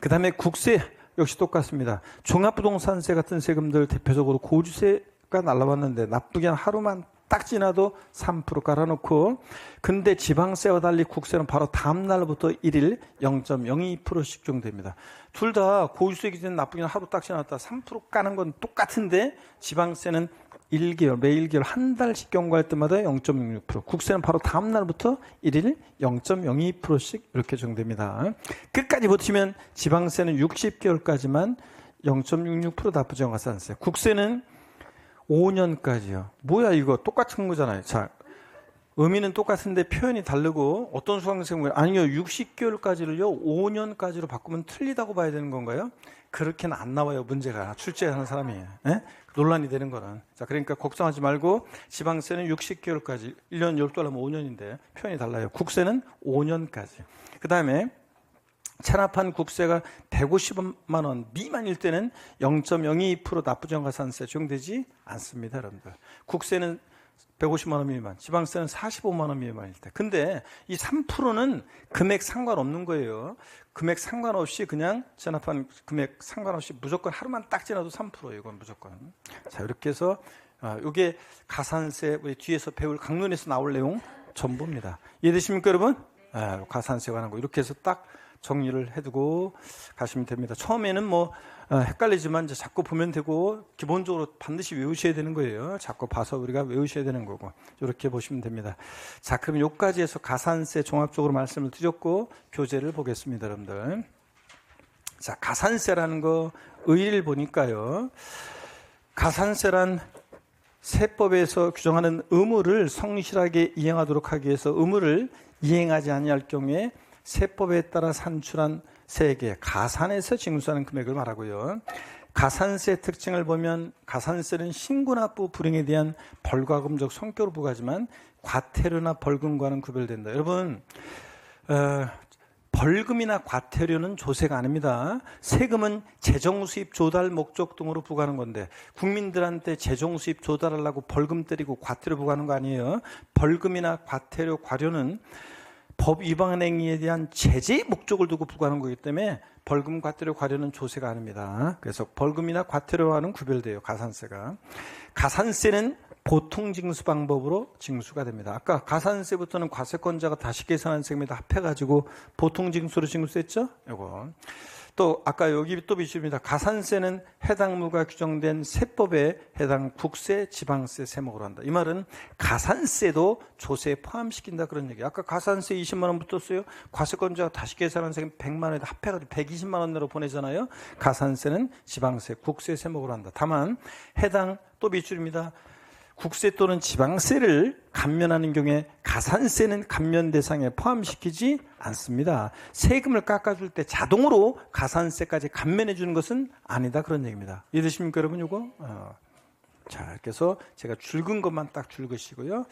그 다음에 국세 역시 똑같습니다. 종합부동산세 같은 세금들 대표적으로 고지세가 날라왔는데 납부기한 하루만 딱 지나도 3% 깔아놓고 근데 지방세와 달리 국세는 바로 다음 날부터 1일 0.02%씩 적용됩니다. 둘 다 고지세 기준 납부기한 하루 딱 지났다 3% 까는 건 똑같은데 지방세는 1개월, 매 1개월 한 달씩 경과할 때마다 0.66%, 국세는 바로 다음 날부터 1일 0.02%씩 이렇게 적용됩니다. 끝까지 버티면 지방세는 60개월까지만 0.66% 납부정가산세, 국세는 5년까지요. 뭐야 이거 똑같은 거잖아요. 자, 의미는 똑같은데 표현이 다르고 어떤 수강생은 아니요 60개월까지를요 5년까지로 바꾸면 틀리다고 봐야 되는 건가요? 그렇게는 안 나와요. 문제가 출제하는 사람이 논란이 되는 거는. 자, 그러니까 걱정하지 말고 지방세는 60개월까지 1년 12달러면 5년인데 표현이 달라요. 국세는 5년까지. 그 다음에 체납한 국세가 150만 원 미만일 때는 0.02% 납부정가산세 적용되지 않습니다, 여러분들. 국세는 150만 원 미만, 지방세는 45만 원 미만일 때. 근데 이 3%는 금액 상관없는 거예요. 금액 상관없이 그냥 체납한 금액 상관없이 무조건 하루만 딱 지나도 3%예요. 이건 무조건. 자, 이렇게 해서 이게 가산세 우리 뒤에서 배울 강론에서 나올 내용 전부입니다. 이해되십니까, 여러분? 가산세 관한 거 이렇게 해서 딱 정리를 해두고 가시면 됩니다. 처음에는 뭐 헷갈리지만 이제 자꾸 보면 되고 기본적으로 반드시 외우셔야 되는 거예요. 자꾸 봐서 우리가 외우셔야 되는 거고 이렇게 보시면 됩니다. 자, 그럼 여기까지 해서 가산세 종합적으로 말씀을 드렸고 교재를 보겠습니다, 여러분들. 자, 가산세라는 거 의의를 보니까요. 가산세란 세법에서 규정하는 의무를 성실하게 이행하도록 하기 위해서 의무를 이행하지 아니할 경우에 세법에 따라 산출한 세액의 가산에서 징수하는 금액을 말하고요. 가산세 특징을 보면 가산세는 신고납부 불행에 대한 벌과금적 성격으로 부과하지만 과태료나 벌금과는 구별된다. 여러분, 벌금이나 과태료는 조세가 아닙니다. 세금은 재정수입 조달 목적 등으로 부과하는 건데 국민들한테 재정수입 조달하려고 벌금 때리고 과태료 부과하는 거 아니에요. 벌금이나 과태료, 과료는 법 위반 행위에 대한 제재 목적을 두고 부과하는 거기 때문에 벌금, 과태료, 과료는 조세가 아닙니다. 그래서 벌금이나 과태료와는 구별돼요. 가산세가. 가산세는 보통 징수 방법으로 징수가 됩니다. 아까 가산세부터는 과세권자가 다시 계산한 세금에다 합해가지고 보통 징수로 징수했죠? 이거. 또 아까 여기 또 비춥니다. 가산세는 해당무가 규정된 세법에 해당 국세, 지방세 세목으로 한다. 이 말은 가산세도 조세에 포함시킨다 그런 얘기예요. 아까 가산세 20만 원 붙었어요. 과세권자가 다시 계산한 세금 100만 원에 합해가지고 120만 원 내로 보내잖아요. 가산세는 지방세, 국세 세목으로 한다. 다만 해당 또 비출입니다. 국세 또는 지방세를 감면하는 경우에 가산세는 감면 대상에 포함시키지 않습니다. 세금을 깎아줄 때 자동으로 가산세까지 감면해 주는 것은 아니다 그런 얘기입니다. 이해되십니까 여러분 이거? 자, 그래서 제가 줄근 것만 딱 줄으시고요.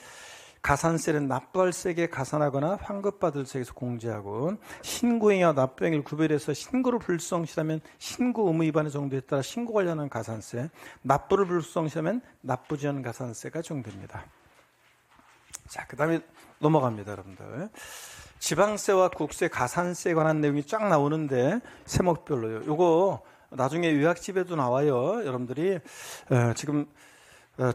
가산세는 납부할 세액에 가산하거나 환급받을 세액에서 공제하고 신고행위와 납부행위를 구별해서 신고를 불성실하면 신고 의무 위반의 정도에 따라 신고 관련한 가산세, 납부를 불성실하면 납부 지연 가산세가 적용됩니다. 자, 그 다음에 넘어갑니다 여러분들. 지방세와 국세, 가산세에 관한 내용이 쫙 나오는데 세목별로요. 요거 나중에 요약집에도 나와요. 여러분들이 지금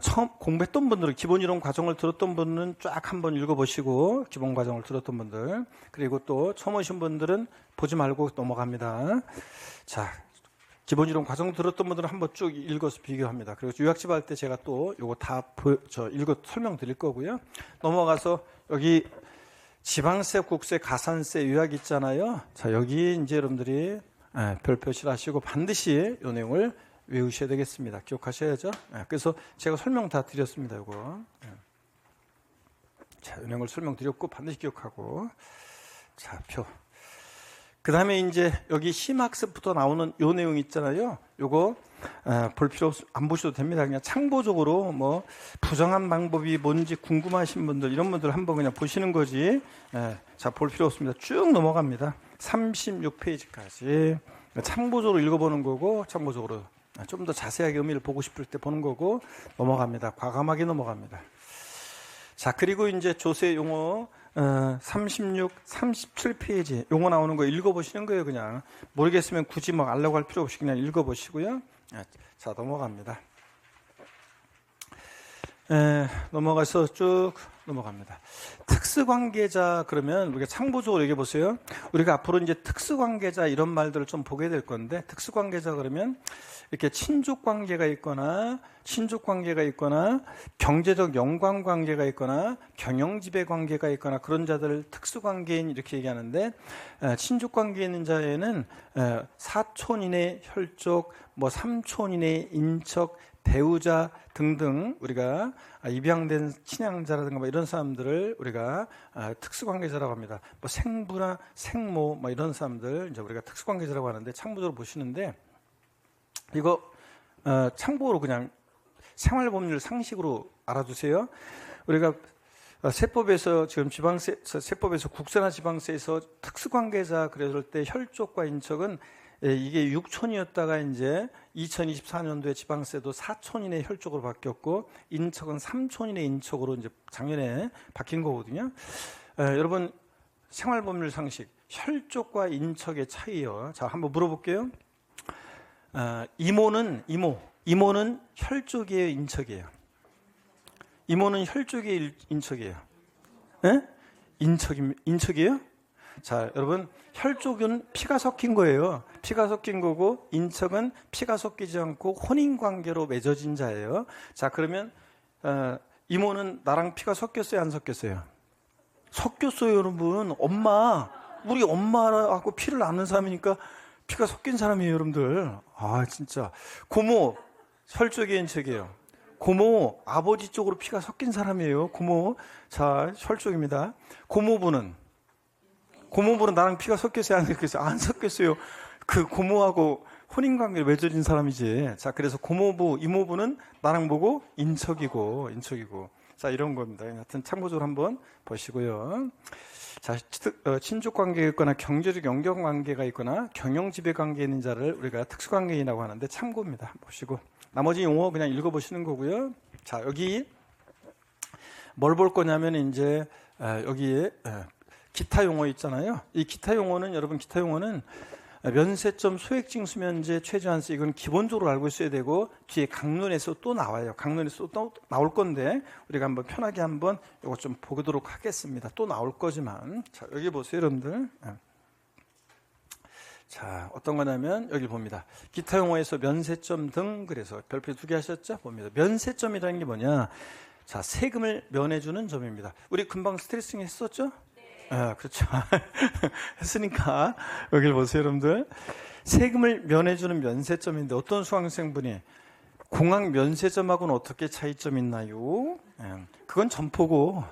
처음 공부했던 분들은 기본 이론 과정을 들었던 분은 쫙 한번 읽어보시고 기본 과정을 들었던 분들 그리고 또 처음 오신 분들은 보지 말고 넘어갑니다. 자, 기본 이론 과정 들었던 분들은 한번 쭉 읽어서 비교합니다. 그리고 요약집 할 때 제가 또 요거 다 읽어 설명드릴 거고요. 넘어가서 여기 지방세, 국세, 가산세 요약 있잖아요. 자, 여기 이제 여러분들이 별표시를 하시고 반드시 이 내용을 외우셔야 되겠습니다. 기억하셔야죠. 그래서 제가 설명 다 드렸습니다. 이거. 자, 이 내용을 설명드렸고 반드시 기억하고. 자, 표. 그 다음에 이제 여기 심학습부터 나오는 요 내용 있잖아요. 요거 볼 필요 안 보셔도 됩니다. 그냥 참고적으로 뭐 부정한 방법이 뭔지 궁금하신 분들 이런 분들 한번 그냥 보시는 거지. 자, 볼 필요 없습니다. 쭉 넘어갑니다. 36페이지까지 참고적으로 읽어보는 거고 참고적으로 좀 더 자세하게 의미를 보고 싶을 때 보는 거고 넘어갑니다. 과감하게 넘어갑니다. 자, 그리고 이제 조세 용어 36, 37페이지 용어 나오는 거 읽어보시는 거예요. 그냥 모르겠으면 굳이 막 알려고 할 필요 없이 그냥 읽어보시고요. 자, 넘어갑니다. 넘어가서 쭉 넘어갑니다. 특수관계자 그러면 우리가 참고적으로 얘기해 보세요. 우리가 앞으로 이제 특수관계자 이런 말들을 좀 보게 될 건데 특수관계자 그러면 이렇게 친족관계가 있거나 경제적 연관관계가 있거나 경영지배관계가 있거나 그런 자들을 특수관계인 이렇게 얘기하는데 친족관계에 있는 자에는 사촌 이내 혈족, 뭐 삼촌 이내 인척, 배우자 등등 우리가 입양된 친양자라든가 뭐 이런 사람들을 우리가 특수관계자라고 합니다. 뭐 생부나 생모 뭐 이런 사람들 이제 우리가 특수관계자라고 하는데 참고적으로 보시는데 이거 참고로 그냥 생활법률 상식으로 알아두세요. 우리가 세법에서 지금 세법에서 국세나 지방세에서 특수관계자 그랬을 때 혈족과 인척은 이게 6촌이었다가 이제 2024년도에 지방세도 4촌 이내 혈족으로 바뀌었고 인척은 3촌 이내 인척으로 이제 작년에 바뀐 거거든요. 여러분 생활법률 상식 혈족과 인척의 차이요. 자, 한번 물어볼게요. 이모는 혈족이에요, 인척이에요? 이모는 혈족이에요, 인척이에요? 예? 인척이에요? 자, 여러분 혈족은 피가 섞인 거예요. 피가 섞인 거고 인척은 피가 섞이지 않고 혼인 관계로 맺어진 자예요. 자, 그러면 이모는 나랑 피가 섞였어요, 안 섞였어요? 섞였어요, 여러분. 우리 엄마하고 피를 나눈 사람이니까 피가 섞인 사람이에요, 여러분들. 아, 진짜. 고모 혈족의 인척이에요. 고모 아버지 쪽으로 피가 섞인 사람이에요. 고모. 자, 혈족입니다. 고모부는 나랑 피가 섞였어요, 안 섞였어요? 안 섞였어요. 그 고모하고 혼인관계를 맺어진 사람이지. 자, 그래서 고모부, 이모부는 나랑 보고 인척이고. 자, 이런 겁니다. 하여튼 참고적으로 한번 보시고요. 자, 친족관계가 있거나 경제적 연결관계가 있거나 경영지배관계에 있는 자를 우리가 특수관계인이라고 하는데 참고입니다. 보시고 나머지 용어 그냥 읽어보시는 거고요. 자, 여기 뭘 볼 거냐면 이제 여기에 기타 용어 있잖아요. 이 기타 용어는 여러분 기타 용어는 면세점 소액징수면제 최저한세 이건 기본적으로 알고 있어야 되고 뒤에 강론에서 또 나와요. 강론에서 또 나올 건데 우리가 한번 편하게 한번 이거 좀 보도록 하겠습니다. 또 나올 거지만 자, 여기 보세요, 여러분들. 자, 어떤 거냐면 여기 봅니다. 기타 용어에서 면세점 등 그래서 별표 2개 하셨죠? 봅니다. 면세점이라는 게 뭐냐? 자, 세금을 면해주는 점입니다. 우리 금방 스트레칭 했었죠? 네. 그렇죠. 했으니까 여기를 보세요, 여러분들. 세금을 면해주는 면세점인데 어떤 수강생분이 공항 면세점하고는 어떻게 차이점이 있나요? 그건 점포고.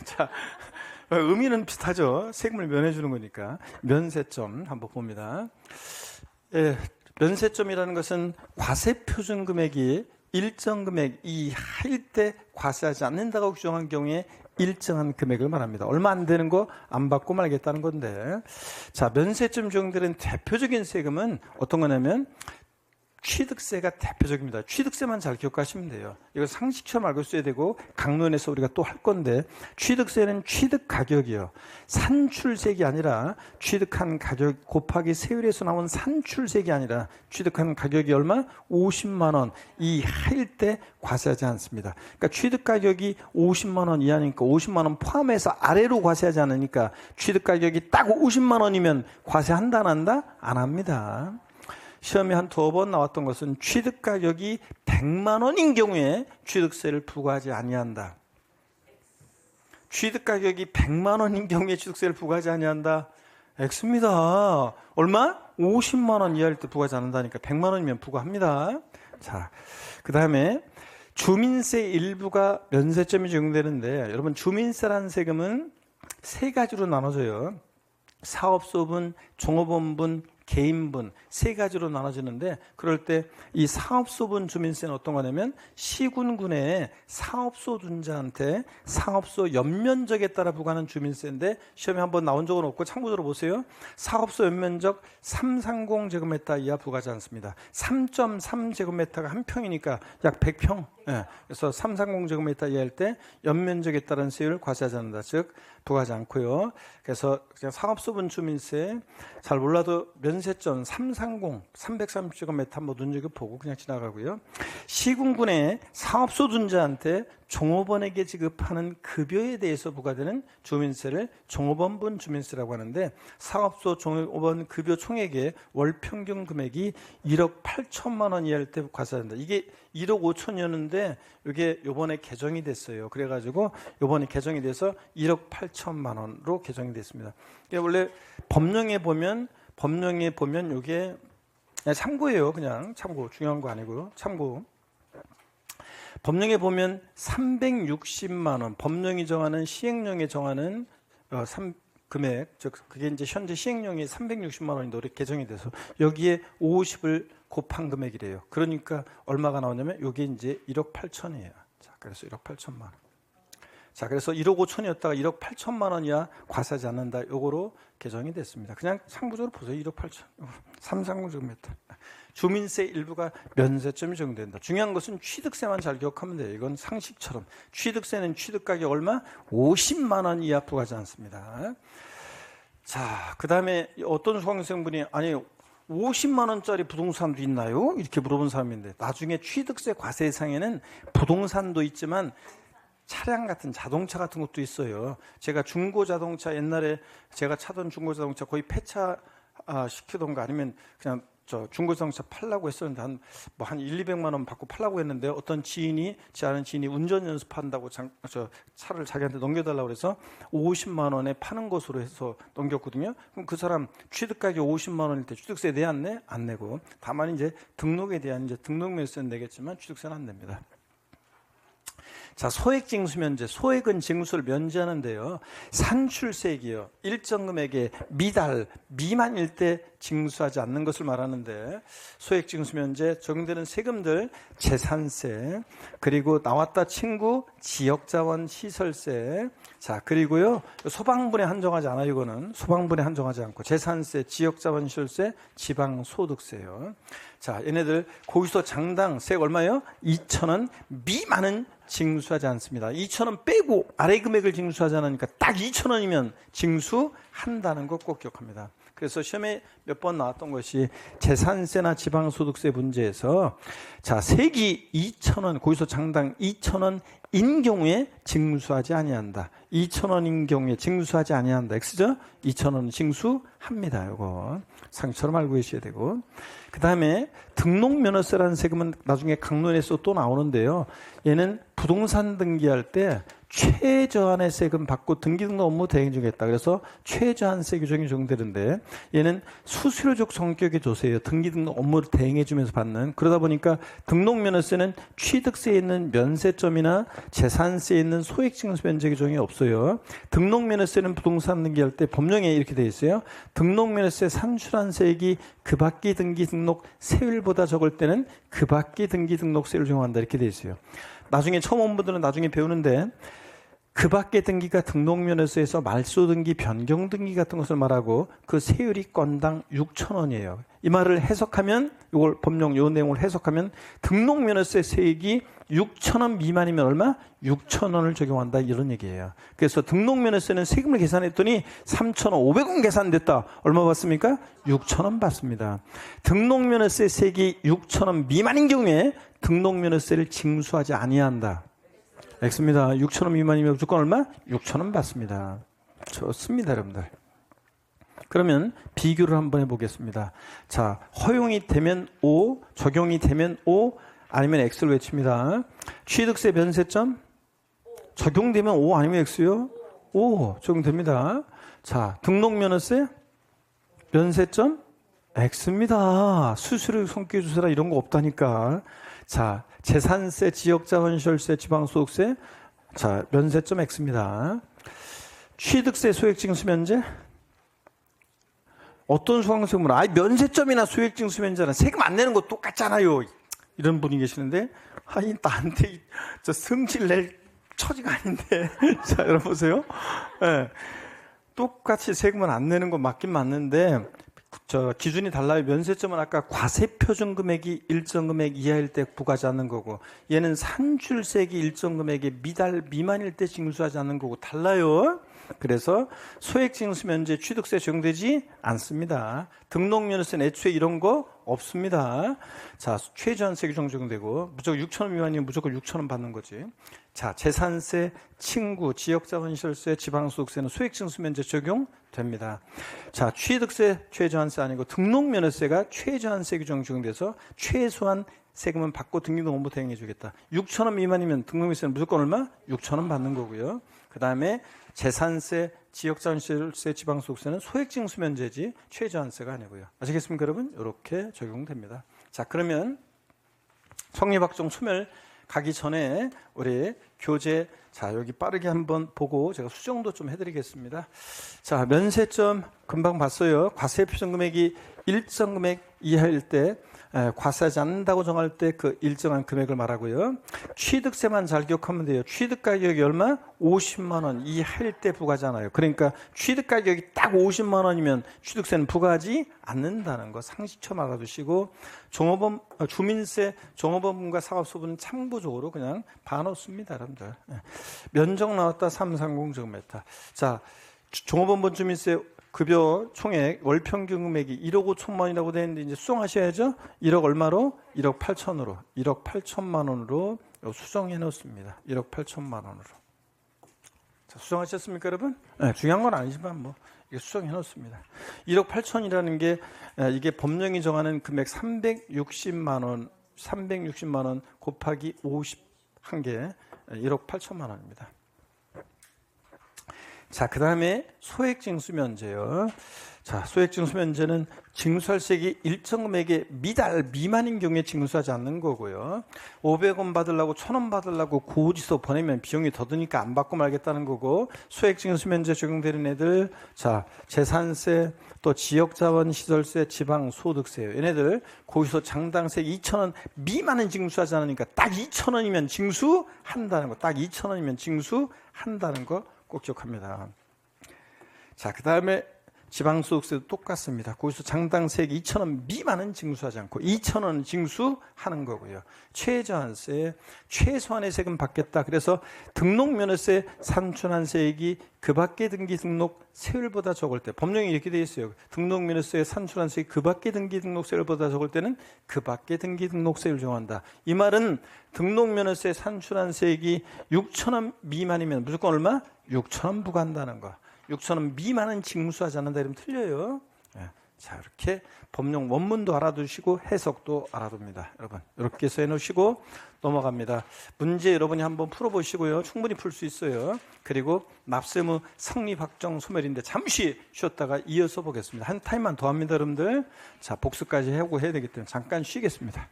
자, 의미는 비슷하죠. 세금을 면해주는 거니까. 면세점 한번 봅니다. 면세점이라는 것은 과세표준 금액이 일정 금액 이하일 때 과세하지 않는다고 규정한 경우에 일정한 금액을 말합니다. 얼마 안 되는 거 안 받고 말겠다는 건데, 자, 면세점 적용되는 대표적인 세금은 어떤 거냐면 취득세가 대표적입니다. 취득세만 잘 기억하시면 돼요. 이거 상식처럼 알고 있어야 되고 강론에서 우리가 또 할 건데, 취득세는 취득 가격이요. 산출세액이 아니라 취득한 가격 곱하기 세율에서 나온 산출세액이 아니라 취득한 가격이 얼마? 50만 원 이하일 때 과세하지 않습니다. 그러니까 취득 가격이 50만 원 이하니까 50만 원 포함해서 아래로 과세하지 않으니까 취득 가격이 딱 50만 원이면 과세한다 안 한다? 안 합니다. 시험에 한 2번 나왔던 것은 취득 가격이 100만 원인 경우에 취득세를 부과하지 아니한다. 취득 가격이 100만 원인 경우에 취득세를 부과하지 아니한다. X입니다. 얼마? 50만 원 이하일 때 부과하지 않는다니까 100만 원이면 부과합니다. 자, 그 다음에 주민세 일부가 면세점이 적용되는데, 여러분 주민세라는 세금은 세 가지로 나눠져요. 사업소분, 종업원분, 개인분 세 가지로 나눠지는데, 그럴 때 이 사업소분 주민세는 어떤 거냐면 시군군의 사업소 둔자한테 사업소 연면적에 따라 부과하는 주민세인데, 시험에 한번 나온 적은 없고 참고적으로 보세요. 사업소 연면적 330제곱미터 이하 부과하지 않습니다. 3.3제곱미터가 한 평이니까 약 100평. 그래서 330제곱미터 이하일 때 연면적에 따른 세율을 과세하지 않는다. 즉 부과하지 않고요. 그래서 그냥 사업소분 주민세 잘 몰라도 면세점 330, 330제곱미터 한번 눈여겨보고 그냥 지나가고요. 시군군의 사업소 둔자한테 종업원에게 지급하는 급여에 대해서 부과되는 주민세를 종업원분 주민세라고 하는데, 사업소 종업원 급여 총액의 월 평균 금액이 1억 8천만 원 이하일 때 과세한다. 이게 1억 5천이었는데 이게 요번에 개정이 됐어요. 그래가지고 요번에 개정이 돼서 1억 8천만 원으로 개정이 됐습니다. 원래 법령에 보면 이게 참고예요. 그냥 참고, 중요한 거 아니고요. 참고. 법령에 보면 360만 원, 법령이 정하는 시행령에 정하는 금액, 즉 그게 이제 현재 시행령이 360만 원인데 올해 개정이 돼서 여기에 50을 곱한 금액이래요. 그러니까 얼마가 나오냐면 이게 이제 1억 8천이에요. 자, 그래서 1억 8천만 원. 자, 그래서 1억 5천이었다가 1억 8천만 원 이하 과세하지 않는다. 요거로 개정이 됐습니다. 그냥 참고적으로 보세요. 1억 8천. 330제곱미터. 주민세 일부가 면세점이 적용된다. 중요한 것은 취득세만 잘 기억하면 돼요. 이건 상식처럼. 취득세는 취득가격 얼마? 50만 원 이하 부과하지 않습니다. 자, 그 다음에 어떤 수강생분이 아니 50만 원짜리 부동산도 있나요? 이렇게 물어본 사람인데, 나중에 취득세 과세상에는 부동산도 있지만 차량 같은 자동차 같은 것도 있어요. 제가 중고자동차, 옛날에 제가 차던 중고자동차 거의 폐차 시키던가 아니면 그냥 중고자동차 팔라고 했었는데 한 1, 200만 원 받고 팔라고 했는데, 어떤 제 아는 지인이 운전 연습한다고 차를 자기한테 넘겨달라고 그래서 50만 원에 파는 것으로 해서 넘겼거든요. 그럼 그 사람 취득가격이 50만 원일 때 취득세 내 안 내? 안 내고, 다만 이제 등록에 대한 이제 등록면세는 내겠지만 취득세는 안 냅니다. 자, 소액징수 면제. 소액은 징수를 면제하는데요. 산출세액이요. 일정 금액의 미달 미만일 때 징수하지 않는 것을 말하는데, 소액징수 면제 적용되는 세금들 재산세, 그리고 나왔다 친구 지역자원 시설세. 자, 그리고요 소방분에 한정하지 않아요. 이거는 소방분에 한정하지 않고 재산세, 지역자원 시설세, 지방소득세요. 자, 얘네들 고기소 장당 세액 얼마예요? 2,000원 미만은 징수하지 않습니다. 2,000원 빼고 아래 금액을 징수하지 않으니까 딱 2,000원이면 징수한다는 것 꼭 기억합니다. 그래서 시험에 몇 번 나왔던 것이 재산세나 지방소득세 문제에서 자, 세기 2,000원, 거기서 장당 2,000원인 경우에 징수하지 아니한다. 2,000원인 경우에 징수하지 아니한다. X죠? 2,000원 징수합니다. 요거 상처럼 알고 계셔야 되고. 그 다음에 등록면허세라는 세금은 나중에 강론에서 또 나오는데요. 얘는 부동산 등기할 때 최저한의 세금 받고 등기등록 업무 대행 중이겠다. 그래서 최저한세 규정이 적용되는데 얘는 수수료적 성격의 조세예요. 등기등록 업무를 대행해주면서 받는. 그러다 보니까 등록면허세는 취득세에 있는 면세점이나 재산세에 있는 소액징수 면제 규정이 없어요. 등록면허세는 부동산 등기할 때 법령에 이렇게 되어 있어요. 등록면허세 산출한 세액이 그 밖의 등기등록 세율보다 적을 때는 그 밖의 등기등록세를 적용한다. 이렇게 되어 있어요. 나중에 처음 온 분들은 나중에 배우는데 그 밖의 등기가 등록면허세에서 말소 등기, 변경 등기 같은 것을 말하고 그 세율이 건당 6,000원이에요. 이 말을 해석하면 이걸 법령 요 내용을 해석하면 등록면허세 세액이 6,000원 미만이면 얼마? 6,000원을 적용한다 이런 얘기예요. 그래서 등록면허세는 세금을 계산했더니 3,500원 계산됐다. 얼마 받습니까? 6,000원 받습니다. 등록면허세 세액이 6,000원 미만인 경우에 등록면허세를 징수하지 아니한다. X입니다. 6,000원 미만이면 무조건 얼마? 6,000원 받습니다. 좋습니다, 여러분들. 그러면 비교를 한번 해보겠습니다. 자, 허용이 되면 O, 적용이 되면 O, 아니면 X를 외칩니다. 취득세 면세점? 적용되면 O 아니면 X요? O, 적용됩니다. 자, 등록면허세? 면세점? X입니다. 수수료 성격주세라 이런 거 없다니까. 자, 재산세, 지역자원시설세, 지방소득세, 자, 면세점 X입니다. 취득세, 소액징수 면제? 어떤 수강생분은 아이 면세점이나 소액징수 면제는 세금 안 내는 거 똑같잖아요. 이런 분이 계시는데, 아니 나한테 저 성질 낼 처지가 아닌데, 자, 여러분 보세요. 네. 똑같이 세금은 안 내는 거 맞긴 맞는데. 저 기준이 달라요. 면세점은 아까 과세표준 금액이 일정 금액 이하일 때 부과하지 않는 거고, 얘는 산출세액이 일정 금액의 미만일 때 징수하지 않는 거고 달라요. 그래서 소액징수 면제 취득세 적용되지 않습니다. 등록면허세는 애초에 이런 거 없습니다. 자, 최저한세 규정 적용되고 무조건 6,000원 미만이면 무조건 6,000원 받는 거지. 자, 재산세, 친구, 지역자원시설세, 지방소득세는 소액징수 면제 적용됩니다. 자, 취득세 최저한세 아니고 등록면허세가 최저한세 규정 적용돼서 최소한 세금은 받고 등기등 업무 대행해 주겠다. 6,000원 미만이면 등록면허세는 무조건 얼마? 6,000원 받는 거고요. 그 다음에 재산세, 지역자원시설세, 지방소득세는 소액징수 면제지 최저한세가 아니고요. 아시겠습니까, 여러분? 이렇게 적용됩니다. 자, 그러면 성립학종 소멸 가기 전에 우리 교재, 자, 여기 빠르게 한번 보고 제가 수정도 좀 해드리겠습니다. 자, 면세점 금방 봤어요. 과세표준 금액이 일정 금액 이하일 때 과세하지 않는다고 정할 때 그 일정한 금액을 말하고요. 취득세만 잘 기억하면 돼요. 취득 가격이 얼마? 50만 원 이하일 때 부과하잖아요. 그러니까 취득 가격이 딱 50만 원이면 취득세는 부과하지 않는다는 거 상식처럼 알아두시고, 종업원, 주민세, 종업원분과 사업소분은 참고적으로 그냥 봐놓습니다, 여러분들. 면적 나왔다 330 제곱미터. 자, 종업원분 주민세 급여 총액 월 평균 금액이 1억 5천만 원이라고 되어 있는데 이제 수정하셔야죠. 1억 얼마로? 1억 8천으로. 1억 8천만 원으로 수정해 놓습니다. 1억 8천만 원으로. 자, 수정하셨습니까, 여러분? 네, 중요한 건 아니지만 뭐 이게 수정해 놓습니다. 1억 8천이라는 게 이게 법령이 정하는 금액 360만 원, 360만 원 곱하기 50 한 개 1억 8천만 원입니다. 자, 그 다음에 소액징수 면제요. 자, 소액징수 면제는 징수할 세액이 일정 금액의 미만인 경우에 징수하지 않는 거고요. 500원 받으려고 1,000원 받으려고 고지서 보내면 비용이 더 드니까 안 받고 말겠다는 거고, 소액징수 면제 적용되는 애들, 자, 재산세, 또 지역자원시설세, 지방소득세요. 얘네들 거기서 장당세 2,000원 미만은 징수하지 않으니까 딱 2,000원이면 징수한다는 거, 딱 2,000원이면 징수한다는 거 꼭 기억합니다. 자, 그 다음에 지방소득세도 똑같습니다. 거기서 장당세액 2,000원 미만은 징수하지 않고 2,000원 징수하는 거고요. 최저한세, 최소한의 세금 받겠다. 그래서 등록면허세 산출한세액이 그 밖의 등기 등록 세율보다 적을 때, 법령이 이렇게 되어 있어요. 등록면허세 산출한세액이 그 밖의 등기 등록 세율보다 적을 때는 그 밖의 등기 등록 세율 정한다. 이 말은 등록면허세 산출한세액이 6,000원 미만이면 무조건 얼마? 6,000원 부과한다는 거. 6,000원 미만은 징수하지 않는다 이러면 틀려요. 자, 이렇게 법령 원문도 알아두시고 해석도 알아둡니다. 여러분, 이렇게 해서 해놓으시고 넘어갑니다. 문제 여러분이 한번 풀어보시고요. 충분히 풀 수 있어요. 그리고 납세무 성립 확정 소멸인데 잠시 쉬었다가 이어서 보겠습니다. 한 타임만 더 합니다, 여러분들. 자, 복습까지 하고 해야 되기 때문에 잠깐 쉬겠습니다.